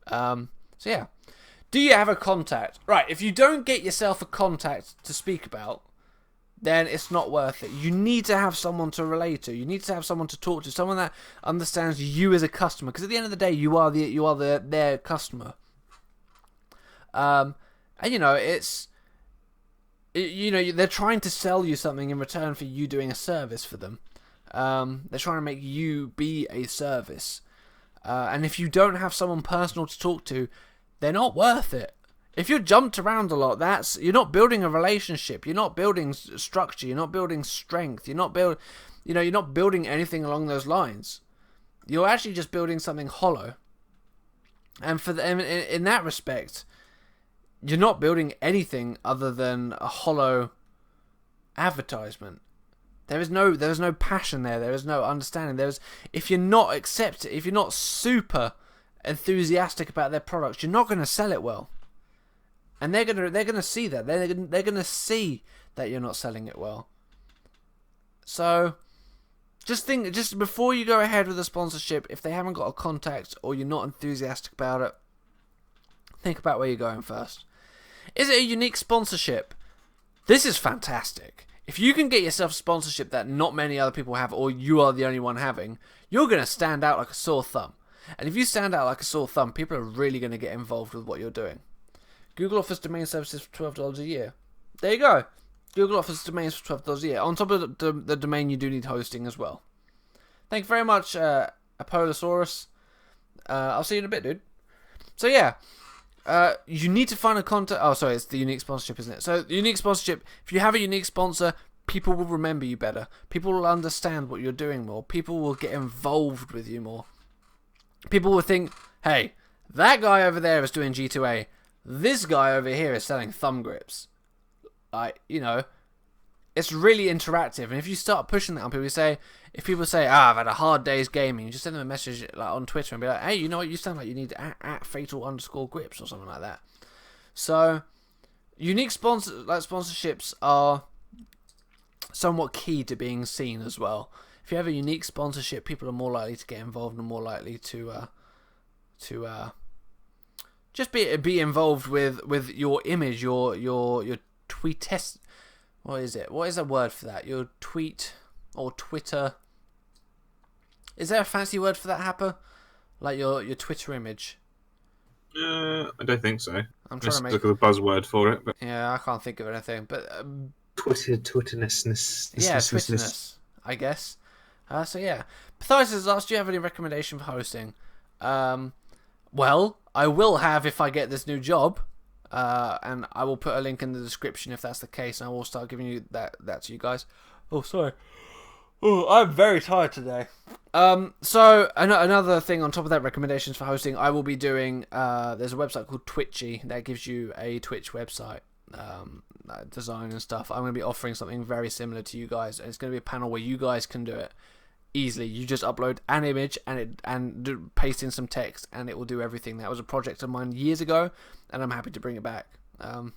So yeah. Do you have a contact? Right, if you don't get yourself a contact to speak about, then it's not worth it. You need to have someone to relate to. You need to have someone to talk to, someone that understands you as a customer. Because at the end of the day, you are their customer. And they're trying to sell you something in return for you doing a service for them. They're trying to make you be a service. And if you don't have someone personal to talk to, they're not worth it. If you're jumped around a lot, you're not building a relationship. You're not building structure. You're not building strength. You're not building anything along those lines. You're actually just building something hollow. And in that respect, you're not building anything other than a hollow advertisement. There is no passion there. There is no understanding. If you're not super enthusiastic about their products, you're not going to sell it well. And they're gonna see that. They're gonna see that you're not selling it well. So just before you go ahead with a sponsorship, if they haven't got a contact or you're not enthusiastic about it, think about where you're going first. Is it a unique sponsorship? This is fantastic. If you can get yourself a sponsorship that not many other people have, or you are the only one having, you're going to stand out like a sore thumb. And if you stand out like a sore thumb, people are really going to get involved with what you're doing. Google offers domain services for $12 a year. There you go. Google offers domains for $12 a year. On top of the domain, you do need hosting as well. Thank you very much, Apollosaurus. I'll see you in a bit, dude. So yeah, you need to find a contact. Oh, sorry, it's the unique sponsorship, isn't it? So the unique sponsorship, if you have a unique sponsor, people will remember you better. People will understand what you're doing more. People will get involved with you more. People will think, hey, that guy over there is doing G2A. This guy over here is selling thumb grips. Like, you know, it's really interactive. And if you start pushing that on people, if people say, I've had a hard day's gaming, you just send them a message like on Twitter and be like, hey, you know what, you sound like you need at fatal_grips or something like that. So, unique sponsorships are somewhat key to being seen as well. If you have a unique sponsorship, people are more likely to get involved and more likely to just be involved with your image, your tweet test. What is it? What is a word for that? Your tweet or Twitter. Is there a fancy word for that, Happer? Like your Twitter image? I don't think so. I'm trying to make. Look at the buzzword for it. But Yeah, I can't think of anything. But Twitterness. yeah, Twitterness, I guess. So yeah, Pythagoras has asked, do you have any recommendation for hosting? Well, I will have if I get this new job, and I will put a link in the description if that's the case, and I will start giving you that to you guys. Oh, sorry. Oh, I'm very tired today. So another thing on top of that, recommendations for hosting, I will be doing. There's a website called Twitchy that gives you a Twitch website. Design and stuff. I'm going to be offering something very similar to you guys, and it's going to be a panel where you guys can do it easily. You just upload an image and paste in some text, and it will do everything. That was a project of mine years ago, and I'm happy to bring it back. So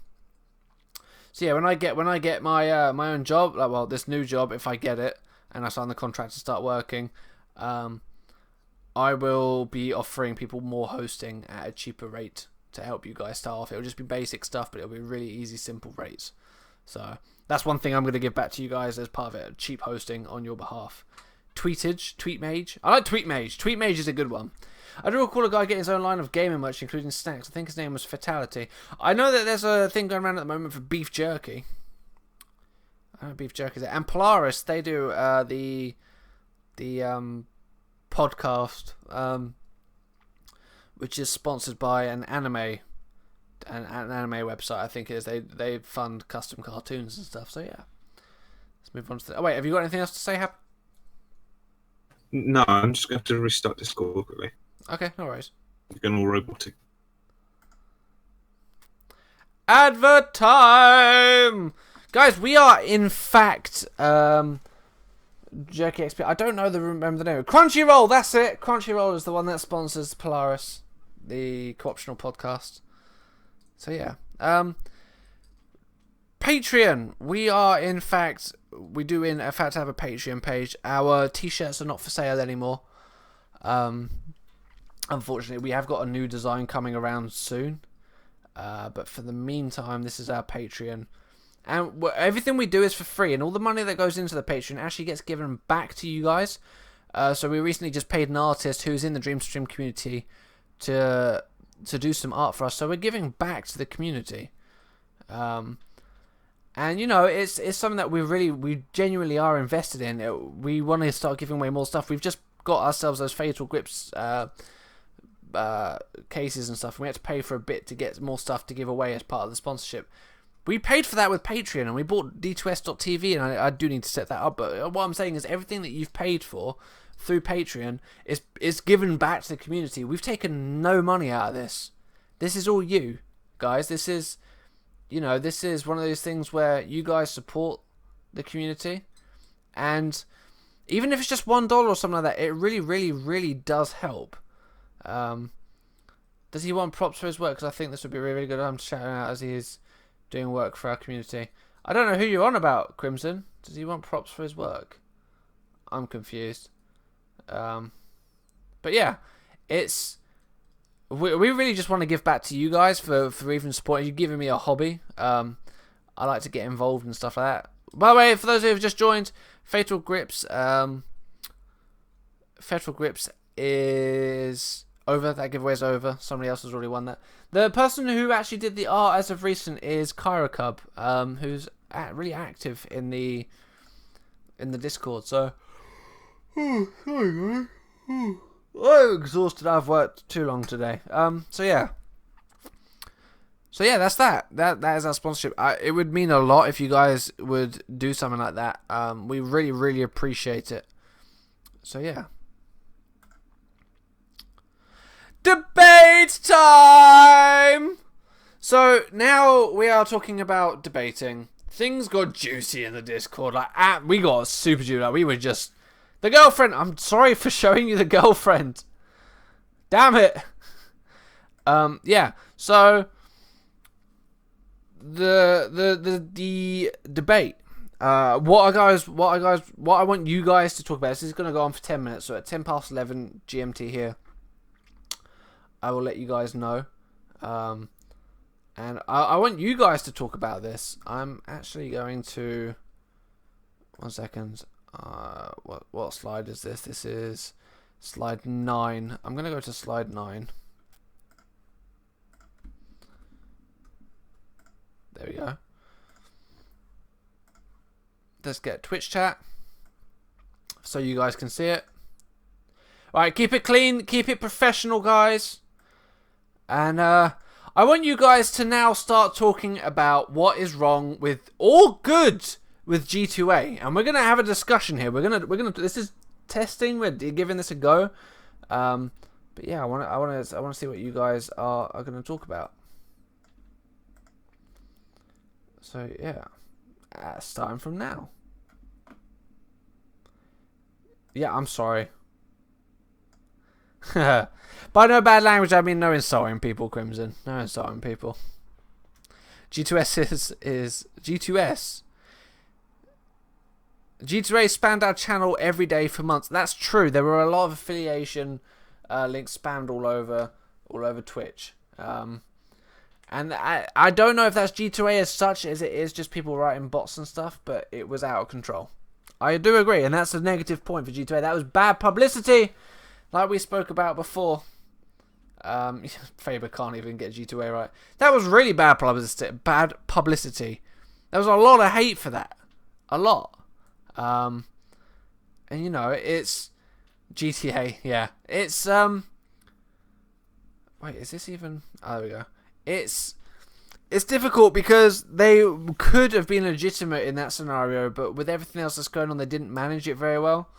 yeah, when I get my my own job, this new job, if I get it and I sign the contract to start working, I will be offering people more hosting at a cheaper rate to help you guys start off. It'll just be basic stuff, but it'll be really easy, simple rates. So that's one thing I'm going to give back to you guys as part of it, cheap hosting on your behalf. Tweetmage. I like Tweetmage. Tweetmage is a good one. I do recall a guy getting his own line of gaming merch, including snacks. I think his name was Fatality. I know that there's a thing going around at the moment for beef jerky. I don't know beef jerky is it. And Polaris, they do the podcast, which is sponsored by an anime website, I think it is. They fund custom cartoons and stuff. So yeah, let's move on to. Oh wait, have you got anything else to say, Hap? No, I'm just going to have to restart Discord quickly. Okay, no worries. It's getting all robotic. Advert time, guys. We are in fact Jerky XP. I don't remember the name. Crunchyroll. That's it. Crunchyroll is the one that sponsors Polaris, the co-optional podcast. So yeah, Patreon. We are in fact have a Patreon page. Our t-shirts are not for sale anymore. Unfortunately, we have got a new design coming around soon. But for the meantime, this is our Patreon. And everything we do is for free, and all the money that goes into the Patreon actually gets given back to you guys. So we recently just paid an artist who's in the Dreamstream community to do some art for us. So we're giving back to the community. And you know, it's something that we genuinely are invested in. We want to start giving away more stuff. We've just got ourselves those Fatal Grips cases and stuff, and we had to pay for a bit to get more stuff to give away as part of the sponsorship. We paid for that with Patreon, and we bought D2S.tv, and I do need to set that up, but what I'm saying is everything that you've paid for through Patreon is given back to the community. We've taken no money out of this. This is all you, guys. This is one of those things where you guys support the community, and even if it's just $1 or something like that, it really, really, really does help. Does he want props for his work? Because I think this would be really, really good. I'm shouting out as he is doing work for our community. I don't know who you're on about, Crimson. Does he want props for his work? I'm confused. But yeah, we really just want to give back to you guys for even supporting you, giving me a hobby. I like to get involved and stuff like that. By the way, for those who have just joined, Fatal Grips is over. That giveaway is over. Somebody else has already won that. The person who actually did the art as of recent is Cub, who's really active in the Discord. So, sorry, guys. I'm exhausted. I've worked too long today. So yeah, that's that. That is our sponsorship. It would mean a lot if you guys would do something like that. We really, really appreciate it. So yeah. Debate time! So now we are talking about debating. Things got juicy in the Discord. We got super juicy. We were just... The girlfriend! I'm sorry for showing you the girlfriend. Damn it! Yeah. So... The debate. What I want you guys to talk about. This is going to go on for 10 minutes. So at 10 past 11 GMT here, I will let you guys know. And I want you guys to talk about this. I'm actually going to... 1 second. What slide is this? This is slide 9. I'm going to go to slide 9. There we go. Let's get Twitch chat so you guys can see it. Alright, keep it clean, keep it professional, guys. And I want you guys to now start talking about what is wrong with or good with G2A. And we're gonna have a discussion here. We're gonna this is testing, we're giving this a go. But yeah, I wanna see what you guys are gonna talk about. So yeah, starting from now. Yeah, I'm sorry. By no bad language, I mean no insulting people, Crimson. No insulting people. G2S is G2S. G2A spammed our channel every day for months. That's true. There were a lot of affiliation links spammed all over Twitch. And I don't know if that's G2A as such as it is just people writing bots and stuff, but it was out of control. I do agree, and that's a negative point for G2A. That was bad publicity, like we spoke about before. Faber can't even get G2A right. That was really bad publicity. There was a lot of hate for that. A lot. And you know, it's GTA, yeah. It's wait, is this even... Oh, there we go. It's difficult because they could have been legitimate in that scenario, but with everything else that's going on, they didn't manage it very well.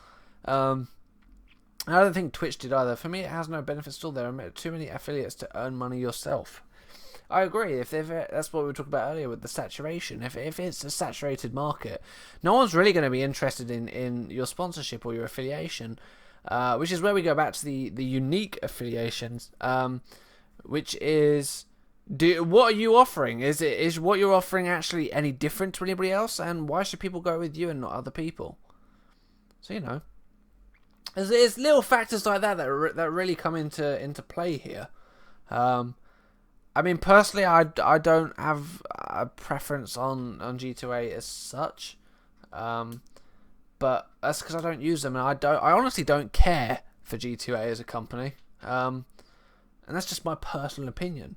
I don't think Twitch did either. For me, it has no benefits at all. There are too many affiliates to earn money yourself. I agree. That's what we were talking about earlier with the saturation. If it's a saturated market, no one's really going to be interested in your sponsorship or your affiliation, which is where we go back to the unique affiliations, which is... what are you offering? Is what you're offering actually any different to anybody else? And why should people go with you and not other people? So, you know, there's little factors like that really come into play here. I mean, personally, I don't have a preference on G2A as such, but that's because I don't use them, and I honestly don't care for G2A as a company, and that's just my personal opinion.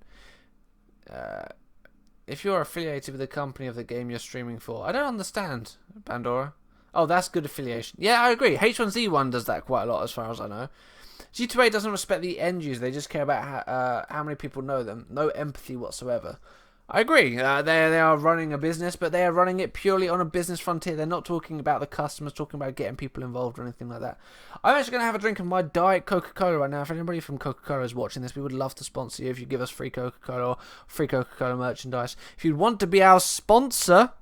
If you're affiliated with the company of the game you're streaming for, I don't understand, Pandora. Oh, that's good affiliation. Yeah, I agree. H1Z1 does that quite a lot, as far as I know. G2A doesn't respect the end user. They just care about how many people know them. No empathy whatsoever. I agree. They are running a business, but they are running it purely on a business frontier. They're not talking about the customers, talking about getting people involved or anything like that. I'm actually going to have a drink of my Diet Coca-Cola right now. If anybody from Coca-Cola is watching this, we would love to sponsor you if you give us free Coca-Cola or free Coca-Cola merchandise. If you'd want to be our sponsor,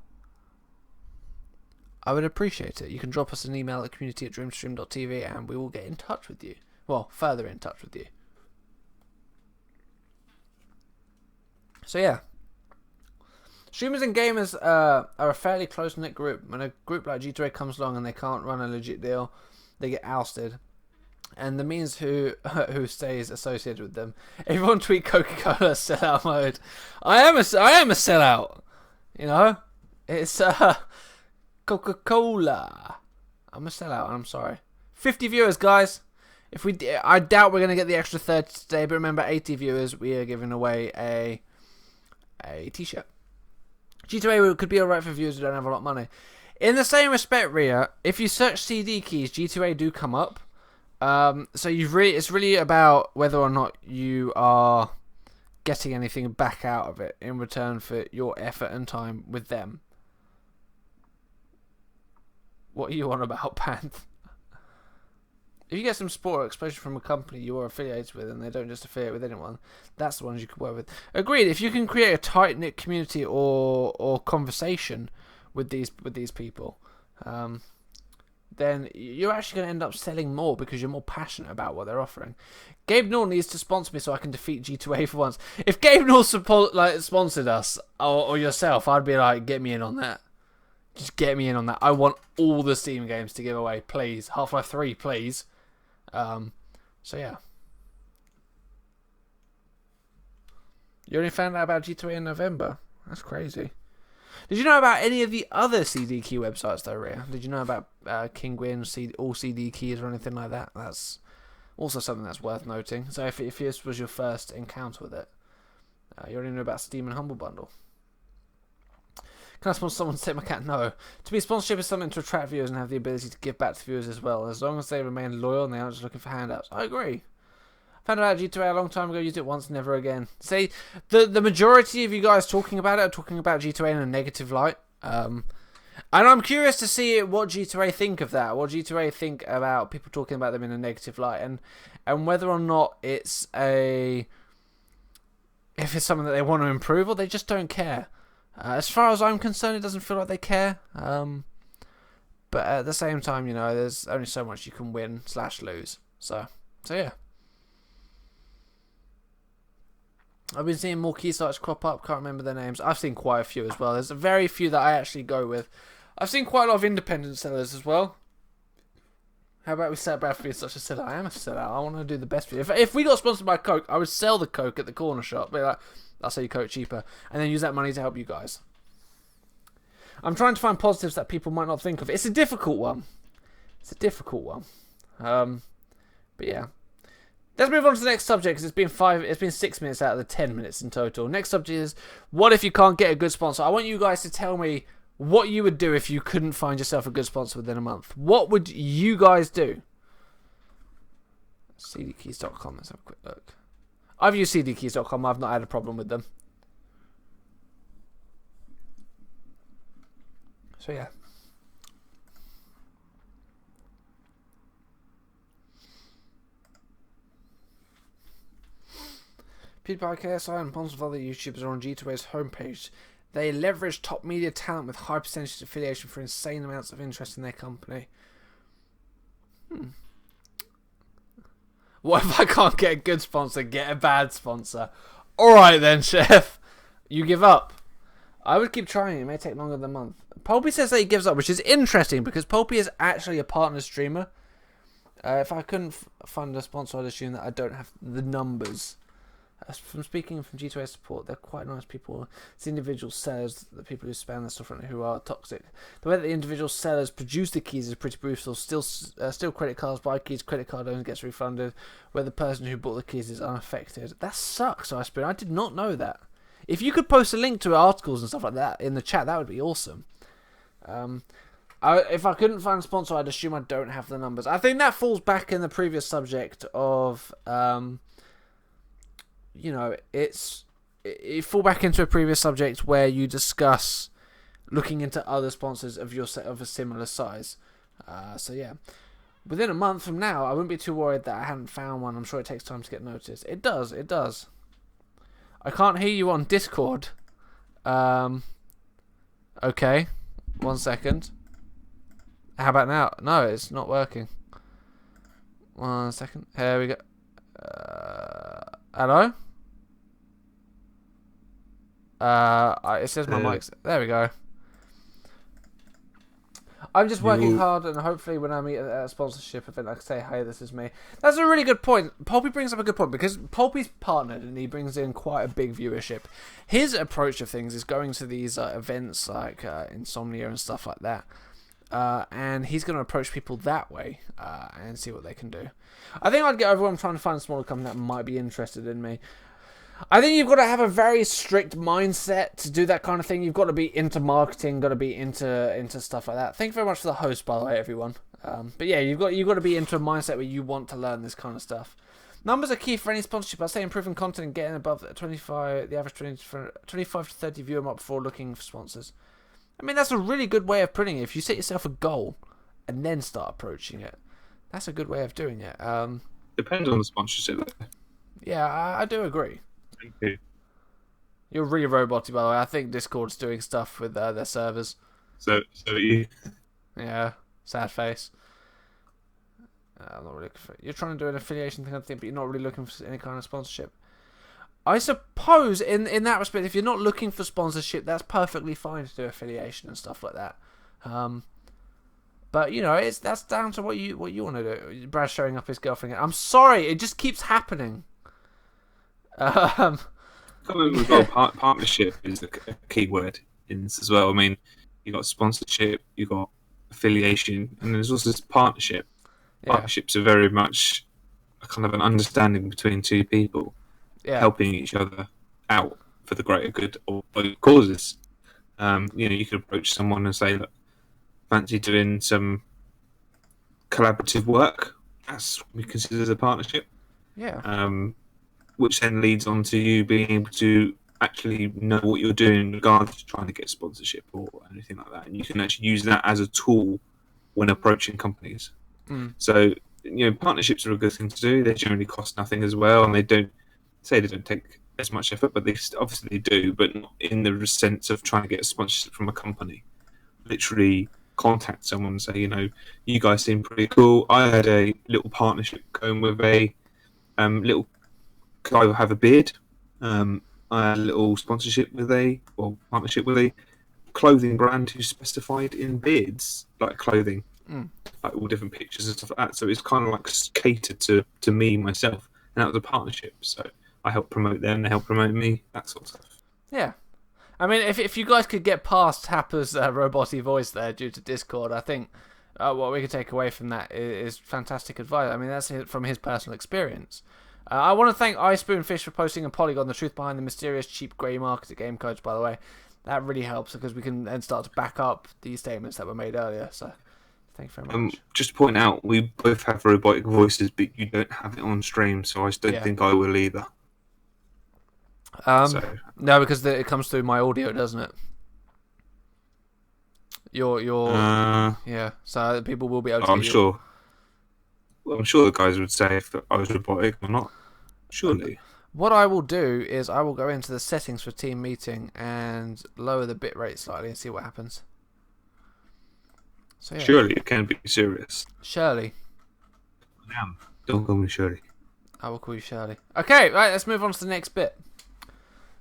I would appreciate it. You can drop us an email at community@dreamstream.tv and we will get in touch with you. Well, further in touch with you. So yeah. Streamers and gamers are a fairly close-knit group. When a group like G2A comes along and they can't run a legit deal, they get ousted. And the means who stays associated with them. Everyone tweet Coca-Cola sellout mode. I am a sellout. You know, it's Coca-Cola. I'm a sellout, and I'm sorry. 50 viewers, guys. I doubt we're gonna get the extra 30 today, but remember, 80 viewers, we are giving away a t-shirt. G2A could be alright for viewers who don't have a lot of money. In the same respect, Ria, if you search CD keys, G2A do come up. So it's really about whether or not you are getting anything back out of it in return for your effort and time with them. What are you on about, Panth? If you get some support or exposure from a company you are affiliated with and they don't just affiliate with anyone, that's the ones you could work with. Agreed. If you can create a tight-knit community or conversation with these people, then you're actually going to end up selling more because you're more passionate about what they're offering. Gabe Newell needs to sponsor me so I can defeat G2A for once. If Gabe Newell sponsored us or yourself, I'd be like, get me in on that. Just get me in on that. I want all the Steam games to give away, please. Half-Life 3, please. So yeah. You only found out about G2A in November. That's crazy. Did you know about any of the other CD key websites though, Rhea? Did you know about Kinguin, all CD keys or anything like that? That's also something that's worth noting. So if this was your first encounter with it, you already know about Steam and Humble Bundle. Can I sponsor someone to take my cat? No. To be sponsorship is something to attract viewers and have the ability to give back to viewers as well, as long as they remain loyal and they aren't just looking for handouts. I agree. Found out about G2A a long time ago, used it once, never again. See, the majority of you guys talking about it are talking about G2A in a negative light. And I'm curious to see what G2A think of that, what G2A think about people talking about them in a negative light, and whether or not if it's something that they want to improve or they just don't care. As far as I'm concerned, it doesn't feel like they care. But at the same time, you know, there's only so much you can win/lose. So yeah. I've been seeing more key sites crop up. Can't remember their names. I've seen quite a few as well. There's a very few that I actually go with. I've seen quite a lot of independent sellers as well. How about we set Bradford as such a seller? I am a seller. I want to do the best for you. If we got sponsored by Coke, I would sell the Coke at the corner shop. Be like, I'll sell you Coke cheaper, and then use that money to help you guys. I'm trying to find positives that people might not think of. It's a difficult one. But yeah. Let's move on to the next subject because it's been 6 minutes out of the 10 minutes in total. Next subject is, what if you can't get a good sponsor? I want you guys to tell me what you would do if you couldn't find yourself a good sponsor within a month. What would you guys do? cdkeys.com, let's have a quick look. I've used cdkeys.com, I've not had a problem with them. So yeah. PewDiePie, KSI, and tons of other YouTubers are on G2A's homepage. They leverage top media talent with high percentage affiliation for insane amounts of interest in their company. What if I can't get a good sponsor? Get a bad sponsor. Alright then, chef. You give up. I would keep trying. It may take longer than a month. Pulpy says that he gives up, which is interesting because Pulpy is actually a partner streamer. If I couldn't find a sponsor, I'd assume that I don't have the numbers. From speaking from G2A support, they're quite nice people. It's individual sellers, the people who spam their stuff who are toxic. The way that the individual sellers produce the keys is pretty brutal. Still credit cards, buy keys, credit card owner gets refunded, where the person who bought the keys is unaffected. That sucks, Iceberg. I did not know that. If you could post a link to articles and stuff like that in the chat, that would be awesome. If I couldn't find a sponsor, I'd assume I don't have the numbers. I think that falls back in the previous subject of... you know, it fall back into a previous subject where you discuss looking into other sponsors of a similar size. So yeah, within a month from now, I wouldn't be too worried that I hadn't found one. I'm sure it takes time to get noticed. It does. I can't hear you on Discord. Okay, 1 second. How about now? No, it's not working. 1 second. Here we go. Hello? It says my mic's... There we go. I'm just working hard, and hopefully when I meet at a sponsorship event, I can say, hey, this is me. That's a really good point. Pulpy brings up a good point, because Pulpy's partnered, and he brings in quite a big viewership. His approach of things is going to these events like Insomnia and stuff like that. And he's going to approach people that way and see what they can do. I think I'd get everyone trying to find a smaller company that might be interested in me. I think you've got to have a very strict mindset to do that kind of thing. You've got to be into marketing, got to be into stuff like that. Thank you very much for the host, by the way, everyone. But yeah, you've got to be into a mindset where you want to learn this kind of stuff. Numbers are key for any sponsorship. I say improving content and getting above the average 25 to 30 viewer mark before looking for sponsors. I mean, that's a really good way of putting it. If you set yourself a goal and then start approaching it, that's a good way of doing it. Depends on the sponsorship, though. Yeah, I do agree. Thank you. You're really roboty, by the way. I think Discord's doing stuff with their servers. So you. Yeah, sad face. I'm not really looking for... You're trying to do an affiliation kind of thing, but you're not really looking for any kind of sponsorship. I suppose, in that respect, if you're not looking for sponsorship, that's perfectly fine to do affiliation and stuff like that. But, you know, that's down to what you want to do. Brad's showing up his girlfriend. I'm sorry, it just keeps happening. Partnership is a key word in this as well. I mean, you got sponsorship, you got affiliation, and there's also this partnership. Yeah. Partnerships are very much a kind of an understanding between two people, helping each other out for the greater good or causes. You could approach someone and say, "Look, fancy doing some collaborative work." That's what we consider as a partnership. Yeah. Which then leads on to you being able to actually know what you're doing in regards to trying to get sponsorship or anything like that. And you can actually use that as a tool when approaching companies. So, partnerships are a good thing to do. They generally cost nothing as well, and they don't take as much effort, but they obviously do, but not in the sense of trying to get a sponsorship from a company. Literally contact someone and say, you guys seem pretty cool. I had a little partnership going with a little guy who have a beard. I had a little partnership with a clothing brand who specified in beards, like clothing, like all different pictures and stuff like that. So it's kind of like catered to me, myself, and that was a partnership. So I helped promote them, they helped promote me, that sort of stuff. Yeah. I mean, if you guys could get past Happer's roboty voice there due to Discord, I think what we could take away from that is fantastic advice. I mean, that's from his personal experience. I want to thank iSpoonfish for posting a Polygon, the truth behind the mysterious cheap grey market game codes, by the way. That really helps because we can then start to back up these statements that were made earlier. So, thank you very much. Just to point out, we both have robotic voices, but you don't have it on stream, so I don't think I will either. No, because it comes through my audio, doesn't it? Yeah. So people will be able to. I'm sure. Well, I'm sure the guys would say if I was robotic or not. Surely. What I will do is I will go into the settings for team meeting and lower the bitrate slightly and see what happens. So, yeah. Surely you can be serious. Shirley. I am. Don't call me Shirley. I will call you Shirley. Okay, right, let's move on to the next bit.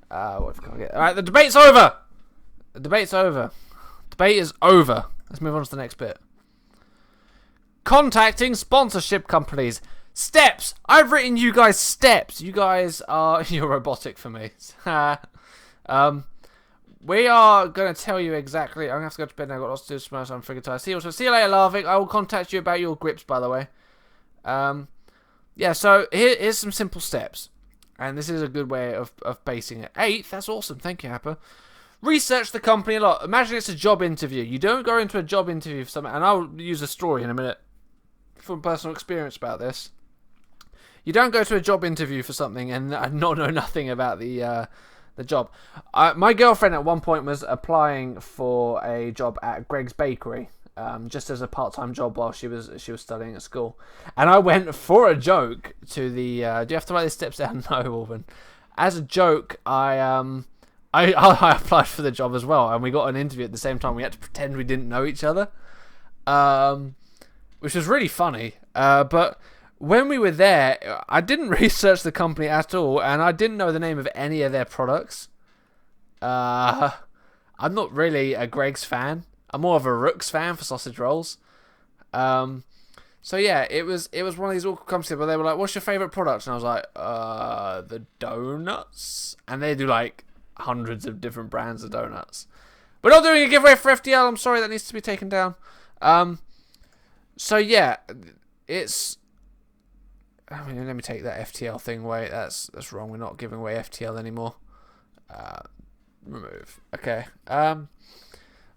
What have I got? Alright, the debate's over! The debate's over. Debate is over. Let's move on to the next bit. Contacting sponsorship companies. Steps. I've written you guys steps. You guys are... You're robotic for me. We are going to tell you exactly... I'm going to have to go to bed now. I've got lots to do tomorrow, so I'm freaking tired. See you later, Larvic. I will contact you about your grips, by the way. Yeah, so here's some simple steps. And this is a good way of basing it. 8th, that's awesome. Thank you, Happer. Research the company a lot. Imagine it's a job interview. You don't go into a job interview for something... And I'll use a story in a minute from personal experience about this. You don't go to a job interview for something and not know nothing about the job. My girlfriend at one point was applying for a job at Greg's Bakery, just as a part-time job while she was studying at school. And I went for a joke to the. Do you have to write these steps down? No, Alvin. As a joke, I applied for the job as well, and we got an interview at the same time. We had to pretend we didn't know each other, which was really funny. But when we were there, I didn't research the company at all, and I didn't know the name of any of their products. I'm not really a Greg's fan. I'm more of a Rook's fan for sausage rolls. So yeah, it was one of these awkward companies where they were like, "What's your favorite product?" And I was like, the donuts." And they do like hundreds of different brands of donuts. We're not doing a giveaway for FTL. I'm sorry, that needs to be taken down. So yeah, it's. I mean, let me take that FTL thing away. That's wrong. We're not giving away FTL anymore. Remove. Okay.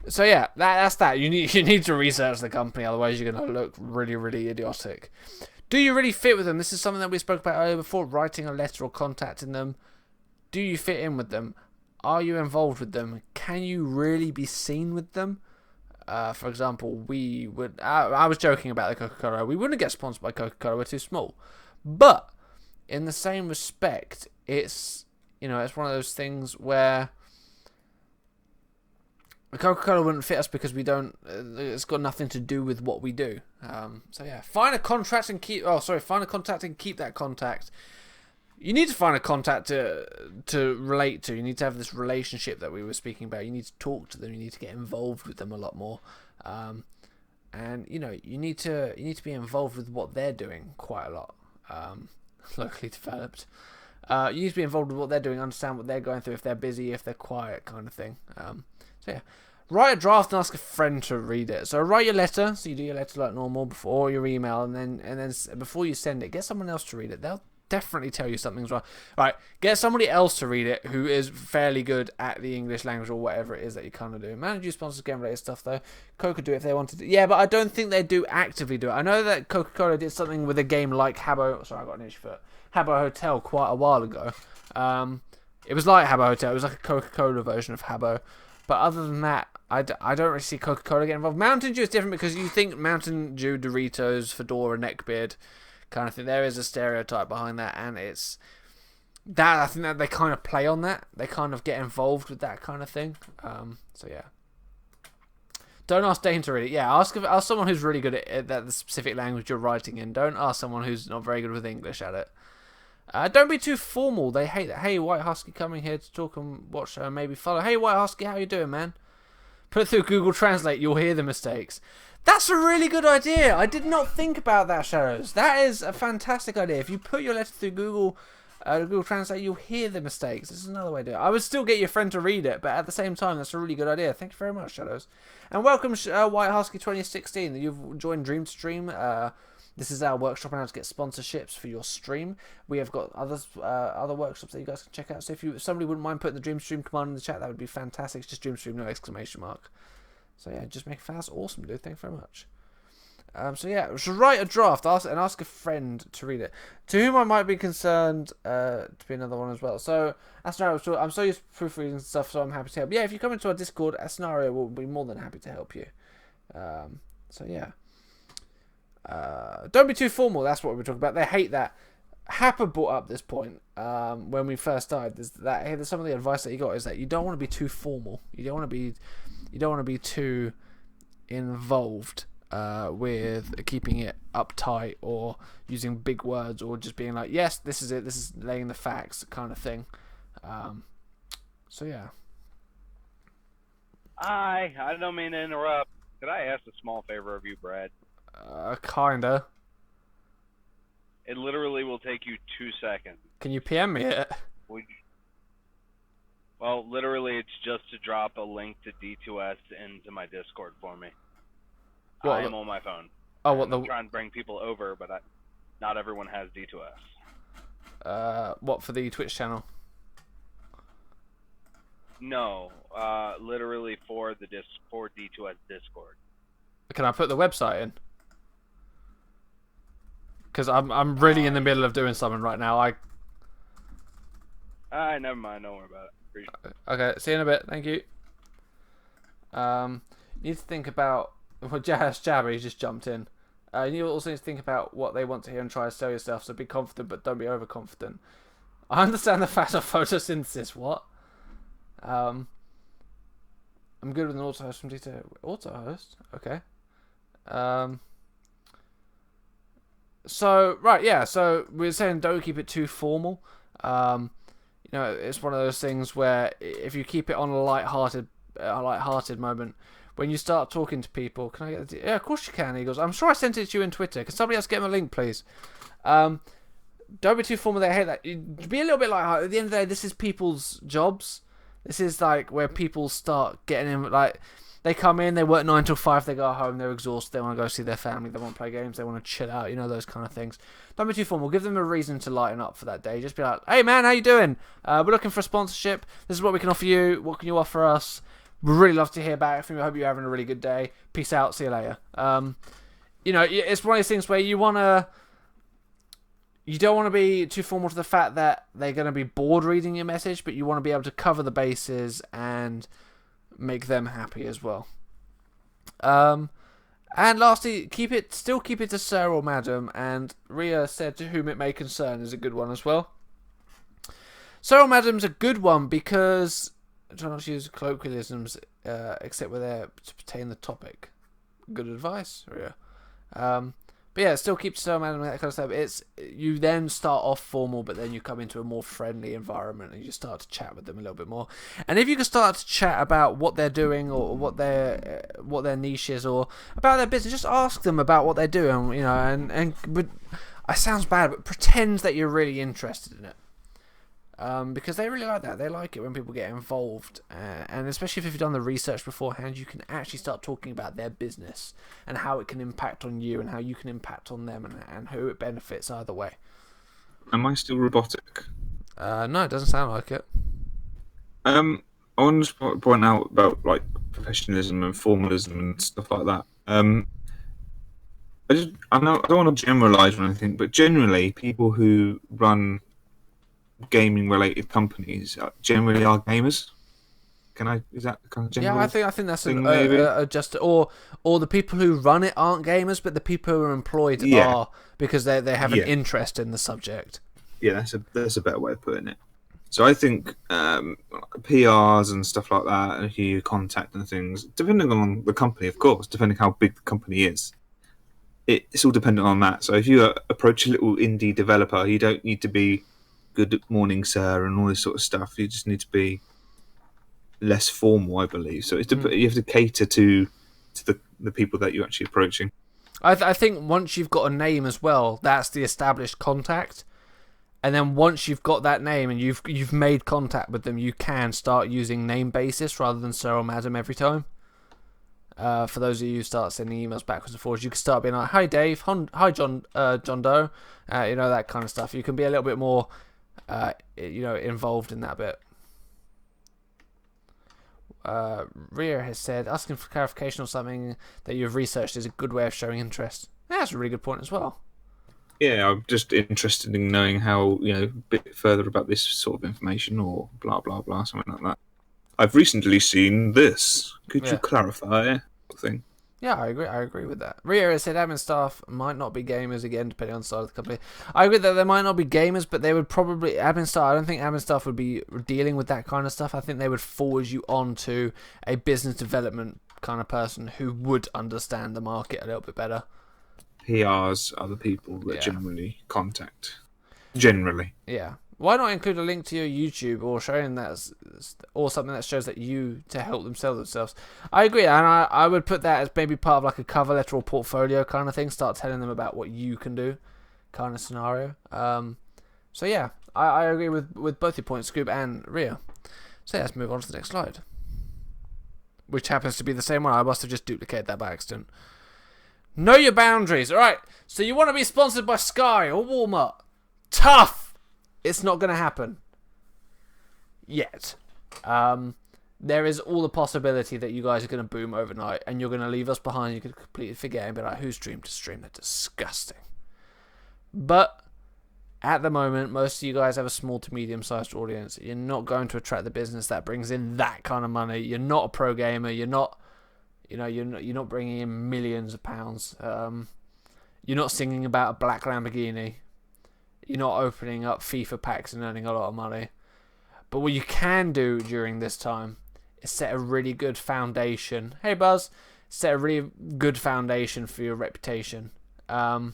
So yeah, that's that. You need to research the company, otherwise you're gonna look really, really idiotic. Do you really fit with them? This is something that we spoke about earlier before. Writing a letter or contacting them. Do you fit in with them? Are you involved with them? Can you really be seen with them? For example, we would. I was joking about the Coca-Cola. We wouldn't get sponsored by Coca-Cola. We're too small. But in the same respect, it's it's one of those things where Coca-Cola wouldn't fit us because we don't. It's got nothing to do with what we do. So yeah, find a contract and keep. Oh, sorry, find a contact and keep that contact. You need to find a contact to relate to. You need to have this relationship that we were speaking about. You need to talk to them. You need to get involved with them a lot more. And you need to be involved with what they're doing quite a lot. Locally developed. You need to be involved with what they're doing. Understand what they're going through. If they're busy, if they're quiet, kind of thing. So yeah, write a draft and ask a friend to read it. So write your letter. So you do your letter like normal before your email, and then before you send it, get someone else to read it. They'll definitely tell you something's wrong. Right, get somebody else to read it who is fairly good at the English language or whatever it is that you kind of do. Manage sponsors game related stuff though. Coke could do it if they wanted to. Yeah, but I don't think they do actively do it. I know that Coca-Cola did something with a game like Habbo. Sorry, I got an itchy foot. Habbo Hotel quite a while ago. It was like Habbo Hotel. It was like a Coca-Cola version of Habbo. But other than that, I don't really see Coca-Cola get involved. Mountain Dew is different because you think Mountain Dew, Doritos, Fedora, neckbeard kind of thing. There is a stereotype behind that, and it's that I think that they kind of play on that. They kind of get involved with that kind of thing. So yeah. Don't ask Dane to read it. Yeah, ask someone who's really good at the specific language you're writing in. Don't ask someone who's not very good with English at it. Don't be too formal. They hate that. Hey, White Husky, coming here to talk and watch and maybe follow. Hey, White Husky, how you doing, man? Put it through Google Translate. You'll hear the mistakes. That's a really good idea. I did not think about that, Shadows. That is a fantastic idea. If you put your letter through Google Translate, you'll hear the mistakes. This is another way to do it. I would still get your friend to read it, but at the same time, that's a really good idea. Thank you very much, Shadows. And welcome, White Husky 2016. You've joined Dream Stream. This is our workshop on how to get sponsorships for your stream. We have got other workshops that you guys can check out. So if somebody wouldn't mind putting the Dream Stream command in the chat, that would be fantastic. It's just Dream Stream, no exclamation mark. So yeah, just make it fast. Awesome, dude. Thank you very much. So yeah, should write a draft and ask a friend to read it. To whom I might be concerned to be another one as well. So Asnario, I'm so used to proofreading and stuff, so I'm happy to help. Yeah, if you come into our Discord, Asnario will be more than happy to help you. So yeah. Don't be too formal. That's what we're talking about. They hate that. Happer brought up this point when we first started. There's some of the advice that he got is that you don't want to be too formal. You don't want to be too involved with keeping it uptight or using big words or just being like, yes, this is it. This is laying the facts kind of thing. So yeah. Hi, I don't mean to interrupt. Could I ask a small favor of you, Brad? Kinda. It literally will take you 2 seconds. Can you PM me it? Well, literally, it's just to drop a link to D2S into my Discord for me. What, I am on my phone. Oh, what I'm trying to bring people over, but not everyone has D2S. What, for the Twitch channel? No, literally for D2S Discord. Can I put the website in? Because I'm really in the middle of doing something right now. Never mind. Don't worry about it. Appreciate it. Okay, see you in a bit. Thank you. You need to think about. Well, Jabber, he just jumped in. You also need to think about what they want to hear and try to sell yourself. So be confident, but don't be overconfident. I understand the fact of photosynthesis. What? I'm good with an auto host from D2. Auto host? Okay. So right, yeah. So we're saying don't keep it too formal. it's one of those things where if you keep it on a light-hearted moment, when you start talking to people, can I get yeah, of course you can. He goes, I'm sure I sent it to you in Twitter. Can somebody else get him a link, please? Don't be too formal. I hate that. Be a little bit light-hearted. At the end of the day, this is people's jobs. This is like where people start getting in, like, they come in, they work 9 till 5, they go home, they're exhausted, they want to go see their family, they want to play games, they want to chill out, those kind of things. Don't be too formal. Give them a reason to lighten up for that day. Just be like, hey man, how you doing? We're looking for a sponsorship. This is what we can offer you. What can you offer us? We'd really love to hear back from you. I hope you're having a really good day. Peace out. See you later. It's one of those things where you don't want to be too formal to the fact that they're going to be bored reading your message, but you want to be able to cover the bases and make them happy as well. And lastly, keep it to sir or madam, and Ria said to whom it may concern is a good one as well. Sir or madam's a good one because I try not to use colloquialisms except where they're to pertain the topic. Good advice, Ria. But yeah, still keep sir or madam, that kind of stuff. You then start off formal, but then you come into a more friendly environment and you start to chat with them a little bit more. And if you can start to chat about what they're doing or what their niche is or about their business, just ask them about what they're doing, but it sounds bad, but pretend that you're really interested in it. Because they really like that. They like it when people get involved, and especially if you've done the research beforehand, you can actually start talking about their business and how it can impact on you and how you can impact on them and who it benefits either way. Am I still robotic? No, it doesn't sound like it. I want to point out about like professionalism and formalism and stuff like that. I don't want to generalize or anything, but generally, people who run gaming-related companies generally are gamers. Is that kind of general? Yeah, I think that's thing, or the people who run it aren't gamers, but the people who are employed are because they have an interest in the subject. Yeah, that's a better way of putting it. So I think PRs and stuff like that, and who you contact and things, depending on the company, of course, depending how big the company is, it's all dependent on that. So if you approach a little indie developer, you don't need to be good morning, sir, and all this sort of stuff. You just need to be less formal, I believe. So you have to cater to the people that you're actually approaching. I think once you've got a name as well, that's the established contact. And then once you've got that name and you've made contact with them, you can start using name basis rather than sir or madam every time. For those of you who start sending emails backwards and forwards, you can start being like, "Hi Dave, hi John Doe," that kind of stuff. You can be a little bit more involved in that bit. Ria has said, asking for clarification on something that you've researched is a good way of showing interest. That's a really good point as well. Yeah, I'm just interested in knowing how, a bit further about this sort of information or blah, blah, blah, something like that. I've recently seen this. Could you clarify? Thing. Yeah, I agree with that. Ria has said admin staff might not be gamers, again, depending on the side of the company. I agree that they might not be gamers, but they would probably... Admin staff, I don't think admin staff would be dealing with that kind of stuff. I think they would forward you on to a business development kind of person who would understand the market a little bit better. PRs are the people that generally contact. Generally. Yeah. Why not include a link to your YouTube or showing that, or something that shows that you to help them sell themselves? I agree, and I would put that as maybe part of like a cover letter or portfolio kind of thing. Start telling them about what you can do, kind of scenario. So yeah, I agree with both your points, Scoob and Ria. So let's move on to the next slide, which happens to be the same one. I must have just duplicated that by accident. Know your boundaries. All right. So you want to be sponsored by Sky or Walmart? Tough. It's not going to happen yet. There is all the possibility that you guys are going to boom overnight and you're going to leave us behind. You could completely forget and be like, who's dream to stream? That's disgusting. But at the moment, most of you guys have a small to medium-sized audience. You're not going to attract the business that brings in that kind of money. You're not a pro gamer. You're not, you're not bringing in millions of pounds. You're not singing about a black Lamborghini. You're not opening up FIFA packs and earning a lot of money. But what you can do during this time is set a really good foundation. Hey, Buzz. Set a really good foundation for your reputation. Sky,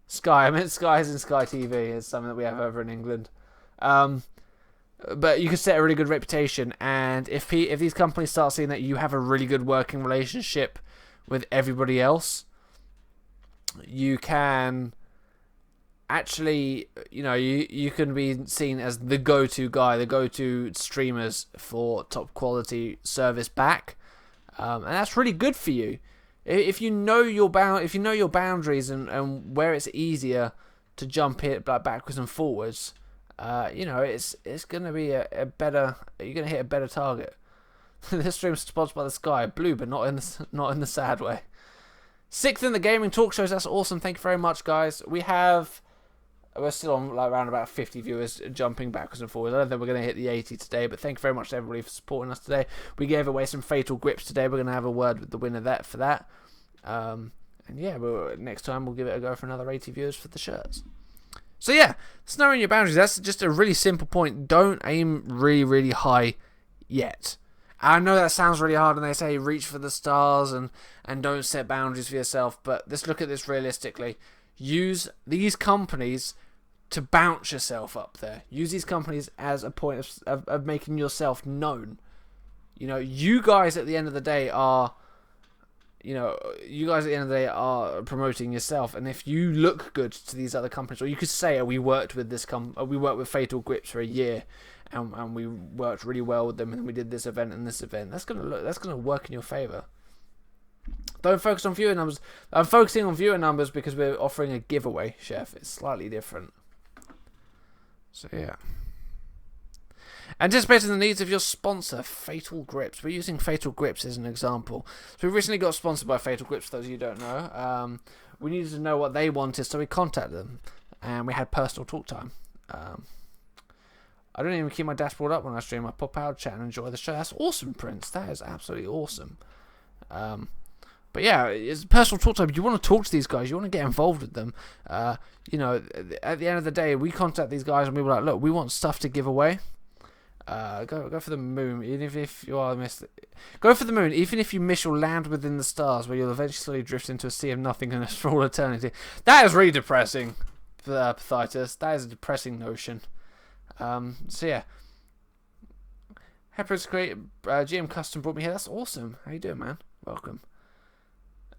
Skies and Sky TV is something that we have over in England. But you can set a really good reputation, and if these companies start seeing that you have a really good working relationship with everybody else, you can actually, you can be seen as the go-to guy, the go-to streamers for top quality service back, and that's really good for you. If you know your boundaries and where it's easier to jump it backwards and forwards, it's gonna be a better. You're gonna hit a better target. This stream's sponsored by the Sky Blue, but not in the sad way. 6th in the gaming talk shows. That's awesome. Thank you very much, guys. We're still on around about 50 viewers, jumping backwards and forwards. I don't think we're going to hit the 80 today, but thank you very much to everybody for supporting us today. We gave away some Fatal Grips today. We're going to have a word with the winner for that. And yeah, next time we'll give it a go for another 80 viewers for the shirts. So yeah, it's knowing your boundaries. That's just a really simple point. Don't aim really, really high yet. I know that sounds really hard, and they say reach for the stars and don't set boundaries for yourself, but let's look at this realistically. Use these companies to bounce yourself up there. Use these companies as a point of making yourself known. You guys at the end of the day are promoting yourself, and if you look good to these other companies, or you could say, we worked with Fatal Grips for a year, and we worked really well with them, and we did this event and this event. That's gonna work in your favor. Don't focus on viewer numbers. I'm focusing on viewer numbers because we're offering a giveaway, Chef. It's slightly different. So yeah. Anticipating the needs of your sponsor, Fatal Grips. We're using Fatal Grips as an example. So we recently got sponsored by Fatal Grips, for those of you who don't know. We needed to know what they wanted, so we contacted them. And we had personal talk time. I don't even keep my dashboard up when I stream. I pop out, chat, and enjoy the show. That's awesome, Prince. That is absolutely awesome. But yeah, it's personal talk time. You want to talk to these guys. You want to get involved with them. At the end of the day, we contact these guys and we were like, look, we want stuff to give away. Go for the moon, even if you are go for the moon, even if you miss, you'll land within the stars, where you'll eventually drift into a sea of nothingness for all eternity. That is really depressing, Pathitis. That is a depressing notion. So yeah. Hepa's great. GM Custom brought me here. That's awesome. How you doing, man? Welcome.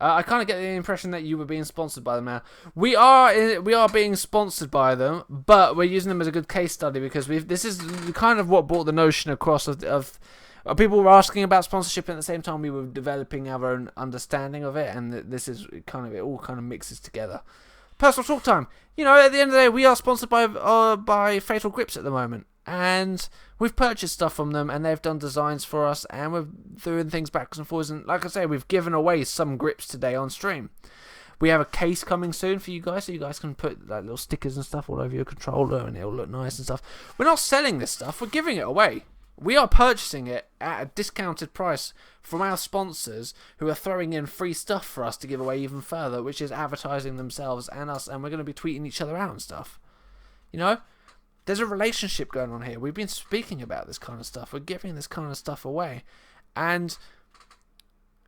I kind of get the impression that you were being sponsored by them now. We are being sponsored by them, but we're using them as a good case study because this is kind of what brought the notion across of people were asking about sponsorship, and at the same time we were developing our own understanding of it, and this is kind of, it all kind of mixes together. Personal talk time. At the end of the day, we are sponsored by Fatal Grips at the moment. And we've purchased stuff from them, and they've done designs for us, and we're doing things backwards and forwards. And like I say, we've given away some grips today on stream. We have a case coming soon for you guys, so you guys can put little stickers and stuff all over your controller, and it'll look nice and stuff. We're not selling this stuff; we're giving it away. We are purchasing it at a discounted price from our sponsors, who are throwing in free stuff for us to give away even further, which is advertising themselves and us, and we're going to be tweeting each other out and stuff. There's a relationship going on here. We've been speaking about this kind of stuff. We're giving this kind of stuff away. And,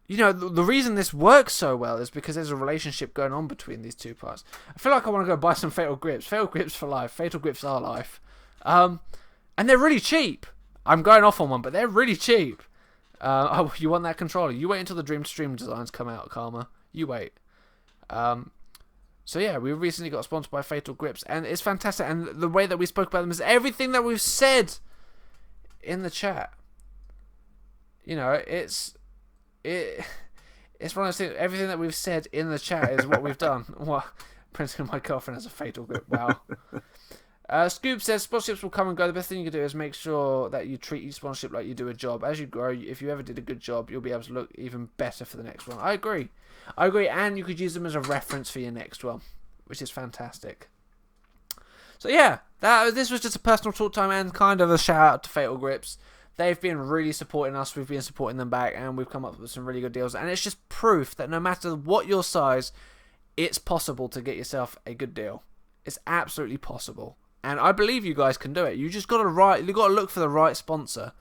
the reason this works so well is because there's a relationship going on between these two parts. I feel like I want to go buy some Fatal Grips. Fatal Grips for life. Fatal Grips are life. And they're really cheap. I'm going off on one, but they're really cheap. You want that controller? You wait until the Dream Stream designs come out, Karma. You wait. So yeah, we recently got sponsored by Fatal Grips, and it's fantastic. And the way that we spoke about them is everything that we've said in the chat. It's one of those things. Everything that we've said in the chat is what we've done. What? Prince and my girlfriend has a Fatal Grip. Wow. Scoop says sponsorships will come and go. The best thing you can do is make sure that you treat each sponsorship like you do a job. As you grow, if you ever did a good job, you'll be able to look even better for the next one. I agree, and you could use them as a reference for your next one, which is fantastic. So yeah, this was just a personal talk time and kind of a shout out to Fatal Grips. They've been really supporting us, we've been supporting them back, and we've come up with some really good deals. And it's just proof that no matter what your size, it's possible to get yourself a good deal. It's absolutely possible. And I believe you guys can do it. You just got to look for the right sponsor,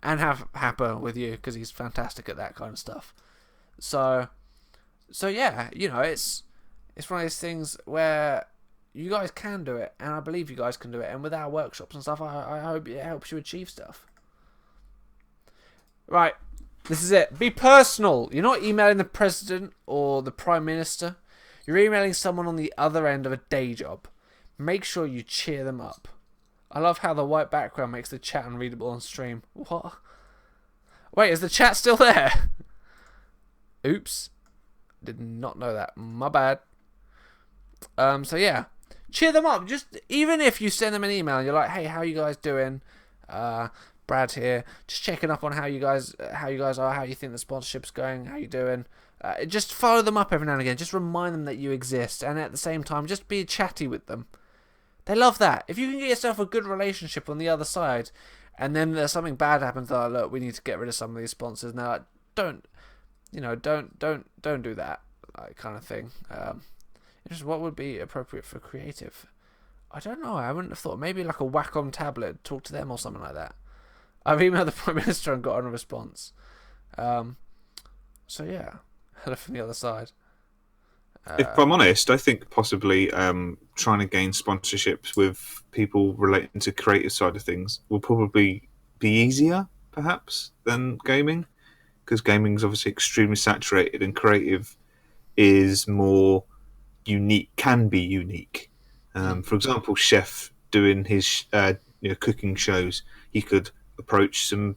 and have Happer with you because he's fantastic at that kind of stuff. So yeah, it's one of those things where you guys can do it, and I believe you guys can do it. And with our workshops and stuff, I hope it helps you achieve stuff. Right, this is it. Be personal. You're not emailing the president or the prime minister. You're emailing someone on the other end of a day job. Make sure you cheer them up. I love how the white background makes the chat unreadable on stream. What? Wait, is the chat still there? Oops. Did not know that. My bad. So yeah. Cheer them up. Just even if you send them an email and you're like, hey, how you guys doing? Brad here. Just checking up on how you guys are, how you think the sponsorship's going, how you doing. Just follow them up every now and again. Just remind them that you exist, and at the same time, just be chatty with them. They love that. If you can get yourself a good relationship on the other side, and then there's something bad happens, like, look, we need to get rid of some of these sponsors now. Don't do that, like, kind of thing. Just what would be appropriate for creative? I don't know. I wouldn't have thought. Maybe like a Wacom tablet. Talk to them or something like that. I've emailed the Prime Minister and got a response. So yeah, hello from the other side. If I'm honest, I think possibly trying to gain sponsorships with people relating to creative side of things will probably be easier, perhaps, than gaming, because gaming is obviously extremely saturated, and creative is more unique. Can be unique. For example, chef doing his cooking shows, he could approach some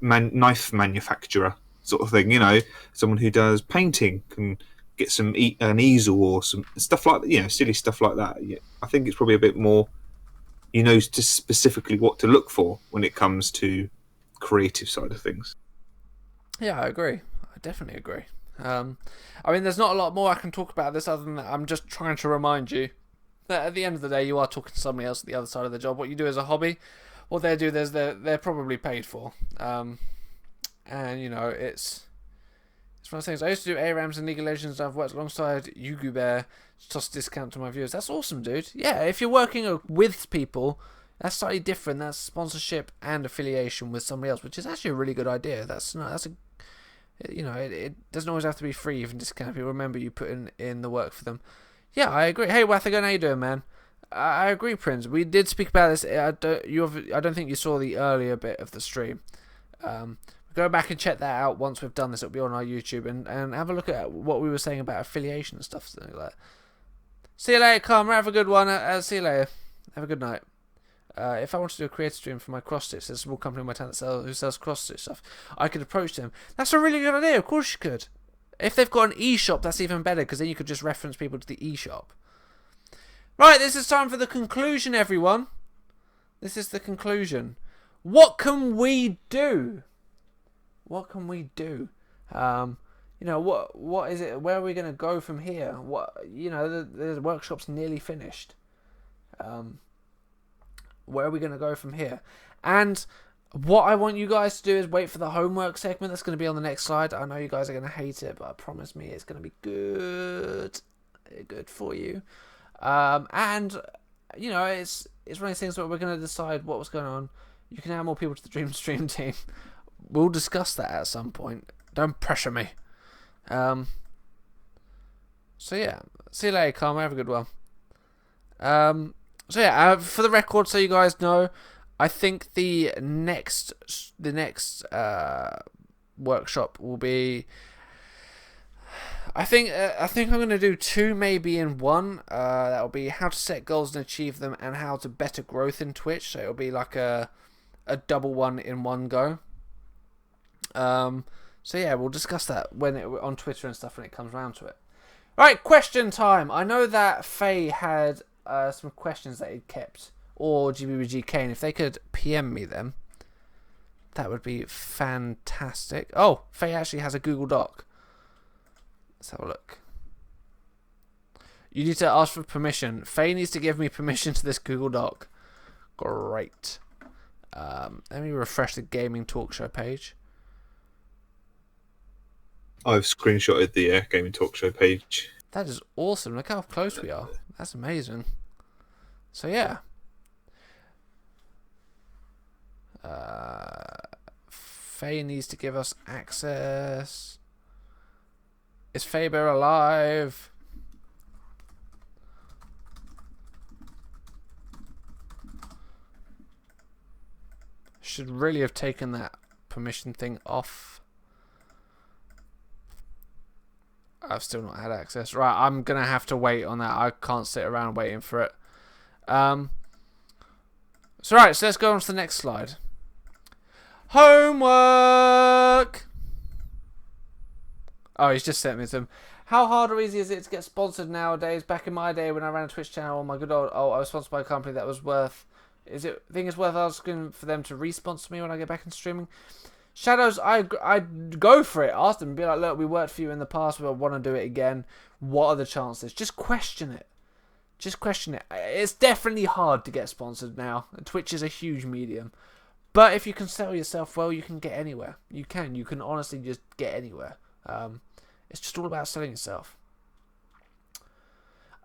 knife manufacturer sort of thing. Someone who does painting can get an easel or some stuff like that. Silly stuff like that. Yeah, I think it's probably a bit more. Just specifically what to look for when it comes to creative side of things. Yeah, I agree. I definitely agree. I mean, there's not a lot more I can talk about this other than that I'm just trying to remind you that at the end of the day, you are talking to somebody else at the other side of the job. What you do as a hobby, what they do, they're probably paid for. And it's one of those things. I used to do ARAMs and League of Legends, and I've worked alongside Yugu Bear to toss a discount to my viewers. That's awesome, dude. Yeah, if you're working with people, that's slightly different. That's sponsorship and affiliation with somebody else, which is actually a really good idea. It doesn't always have to be free, even discount if you remember you put in the work for them. Yeah, I agree. Hey, Wathagon, how you doing, man? I agree, Prince. We did speak about this. I don't think you saw the earlier bit of the stream. Go back and check that out once we've done this. It'll be on our YouTube, and have a look at what we were saying about affiliation and stuff. Something like that. See you later, Karma. Have a good one. See you later. Have a good night. If I wanted to do a creator stream for my cross-stitch, there's a small company in my town who sells cross-stitch stuff, I could approach them. That's a really good idea. Of course you could. If they've got an e-shop, that's even better, because then you could just reference people to the e-shop. Right, this is time for the conclusion, everyone. This is the conclusion. What can we do? What can we do? What is it? Where are we going to go from here? The workshop's nearly finished. Where are we going to go from here? And what I want you guys to do is wait for the homework segment that's going to be on the next slide. I know you guys are going to hate it, but I promise me it's going to be good for you. It's one of those things where we're going to decide what's going on. You can add more people to the Dream Stream team. We'll discuss that at some point. Don't pressure me. So yeah, see you later, Karma. Have a good one. So yeah, for the record, so you guys know, I think the next workshop will be. I think I'm going to do two, maybe in one. That'll be how to set goals and achieve them, and how to better growth in Twitch. So it'll be like a double one in one go. So yeah, we'll discuss that on Twitter and stuff when it comes around to it. Right, question time. I know that Faye had some questions that he'd kept, or GBBG Kane. If they could PM me them, that would be fantastic. Oh, Faye actually has a Google Doc. Let's have a look. You need to ask for permission. Faye needs to give me permission to this Google Doc. Great. Let me refresh the gaming talk show page. I've screenshotted the gaming talk show page. That is awesome. Look how close we are. That's amazing. So yeah. Faye needs to give us access. Is Faber alive? Should really have taken that permission thing off. I've still not had access. Right, I'm going to have to wait on that. I can't sit around waiting for it. So let's go on to the next slide. Homework! Oh, he's just sent me some. How hard or easy is it to get sponsored nowadays? Back in my day when I ran a Twitch channel, my good old, I was sponsored by a company that was worth... think it's worth asking for them to re-sponsor me when I get back into streaming? Shadows, I'd go for it. Ask them, be like, look, we worked for you in the past, we want to do it again. What are the chances? Just question it. Just question it. It's definitely hard to get sponsored now. Twitch is a huge medium. But if you can sell yourself well, you can get anywhere. You can. You can honestly just get anywhere. It's just all about selling yourself.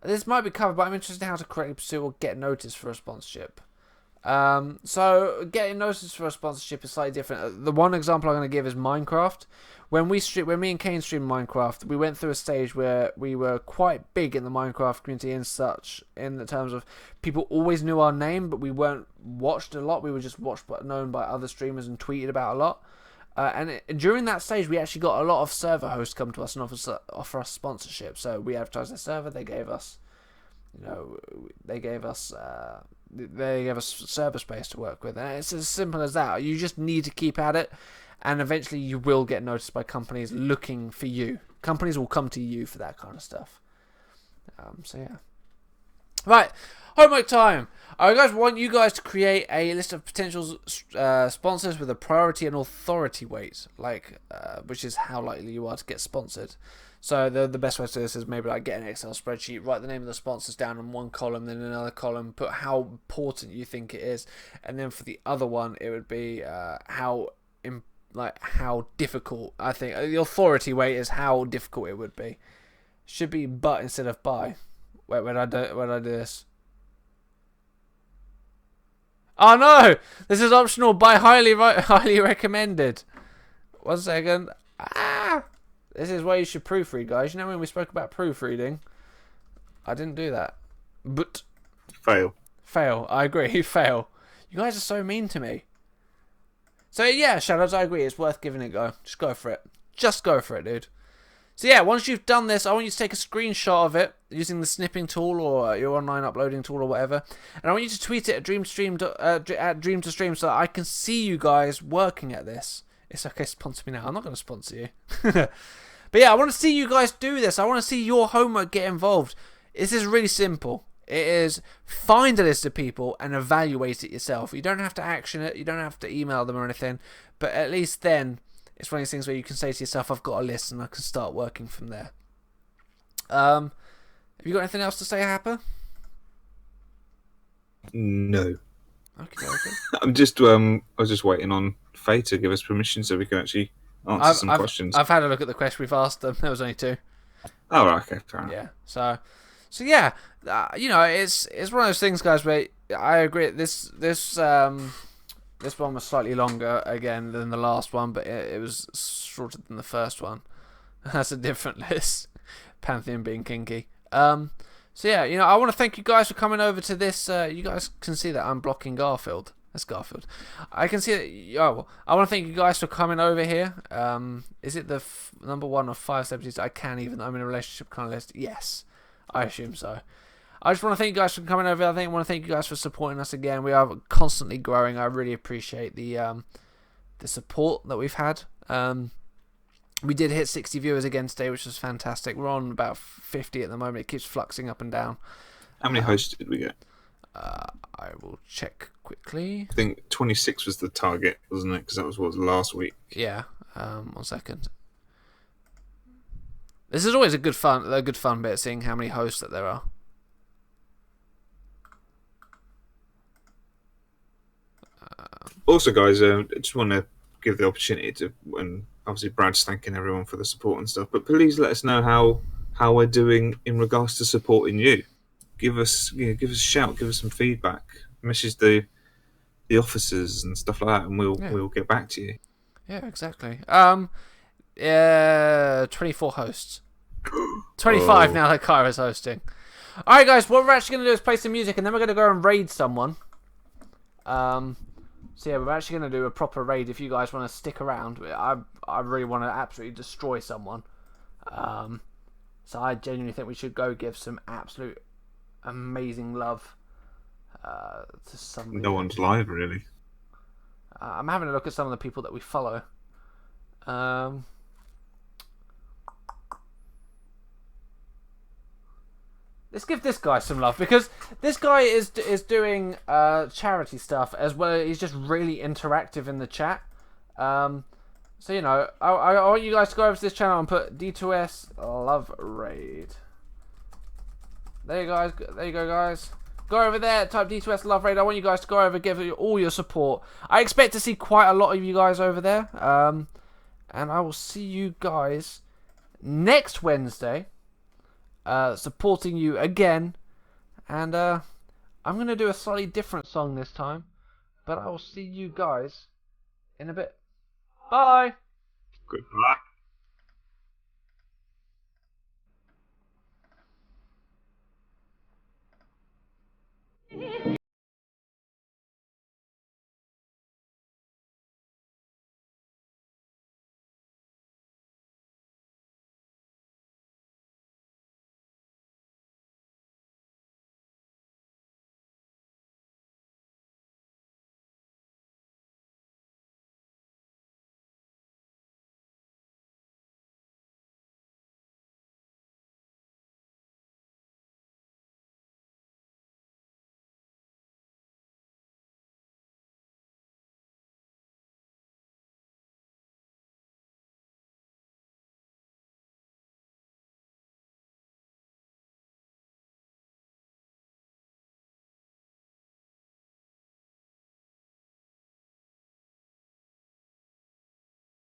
This might be covered, but I'm interested in how to correctly pursue or get noticed for a sponsorship. So getting noticed for a sponsorship is slightly different. The one example I'm going to give is Minecraft. When me and Kane streamed Minecraft, we went through a stage where we were quite big in the Minecraft community and such, in the terms of people always knew our name, but we weren't watched a lot. We were just watched but known by other streamers and tweeted about a lot. During that stage, we actually got a lot of server hosts come to us and offer us sponsorship. So we advertised their server. They gave us, they gave us server space to work with. And it's as simple as that. You just need to keep at it, and eventually you will get noticed by companies looking for you. Companies will come to you for that kind of stuff. So yeah. Right, homework time. I want you guys to create a list of potential sponsors with a priority and authority weight, which is how likely you are to get sponsored. So the best way to do this is maybe like get an Excel spreadsheet, write the name of the sponsors down in one column, then another column, put how important you think it is, and then for the other one it would be how difficult. I think the authority weight is how difficult it would be. Should be but instead of by. Wait, when I do this? Oh no! This is optional by highly recommended. 1 second. This is why you should proofread, guys. You know when we spoke about proofreading? I didn't do that. But Fail. I agree. Fail. You guys are so mean to me. So yeah, Shadows, I agree. It's worth giving it a go. Just go for it. Just go for it, dude. So yeah, once you've done this, I want you to take a screenshot of it using the snipping tool or your online uploading tool or whatever, and I want you to tweet it at Dream2Stream so that I can see you guys working at this. It's okay, sponsor me now. I'm not going to sponsor you. But yeah, I want to see you guys do this. I want to see your homework get involved. This is really simple. It is find a list of people and evaluate it yourself. You don't have to action it. You don't have to email them or anything. But at least then, it's one of these things where you can say to yourself, I've got a list and I can start working from there. Have you got anything else to say, Happer? No. Okay. I was just waiting on Faye to give us permission so we can actually answer some questions. I've had a look at the question we've asked them. There was only 2. Oh, right, okay, fair enough. Yeah. So yeah, it's one of those things, guys, where I agree. This one was slightly longer again than the last one, but it was shorter than the first one. That's a different list. Pantheon being kinky. So yeah, I want to thank you guys for coming over to this. You guys can see that I'm blocking Garfield. That's Garfield. I can see that. I want to thank you guys for coming over here. Is it the number 1 of 5 celebrities I can even? I'm in a relationship kind of list. Yes, I assume so. I just want to thank you guys for coming over. I want to thank you guys for supporting us again. We are constantly growing. I really appreciate the support that we've had. We did hit 60 viewers again today, which was fantastic. We're on about 50 at the moment. It keeps fluxing up and down. How many hosts did we get? I will check quickly. I think 26 was the target, wasn't it? Because that was what was last week. Yeah. 1 second. This is always a good fun bit, seeing how many hosts that there are. Also, guys, I just want to give the opportunity to, and obviously Brad's thanking everyone for the support and stuff, but please let us know how we're doing in regards to supporting you. Give us a shout, give us some feedback, message the officers and stuff like that, and we'll get back to you. Yeah, exactly. 24 hosts. 25 now that Kyra's hosting. Alright guys, what we're actually going to do is play some music and then we're going to go and raid someone. So yeah, we're actually going to do a proper raid if you guys want to stick around. I really want to absolutely destroy someone. So I genuinely think we should go give some absolute amazing love to somebody. No one's live, really. I'm having a look at some of the people that we follow. Let's give this guy some love, because this guy is doing charity stuff as well. He's just really interactive in the chat. So you know, I want you guys to go over to this channel and put D2S Love Raid. There you guys. There you go, guys. Go over there, type D2S Love Raid. I want you guys to go over, give it all your support. I expect to see quite a lot of you guys over there. And I will see you guys next Wednesday. Supporting you again. And I'm going to do a slightly different song this time. But I will see you guys in a bit. Bye! Good luck.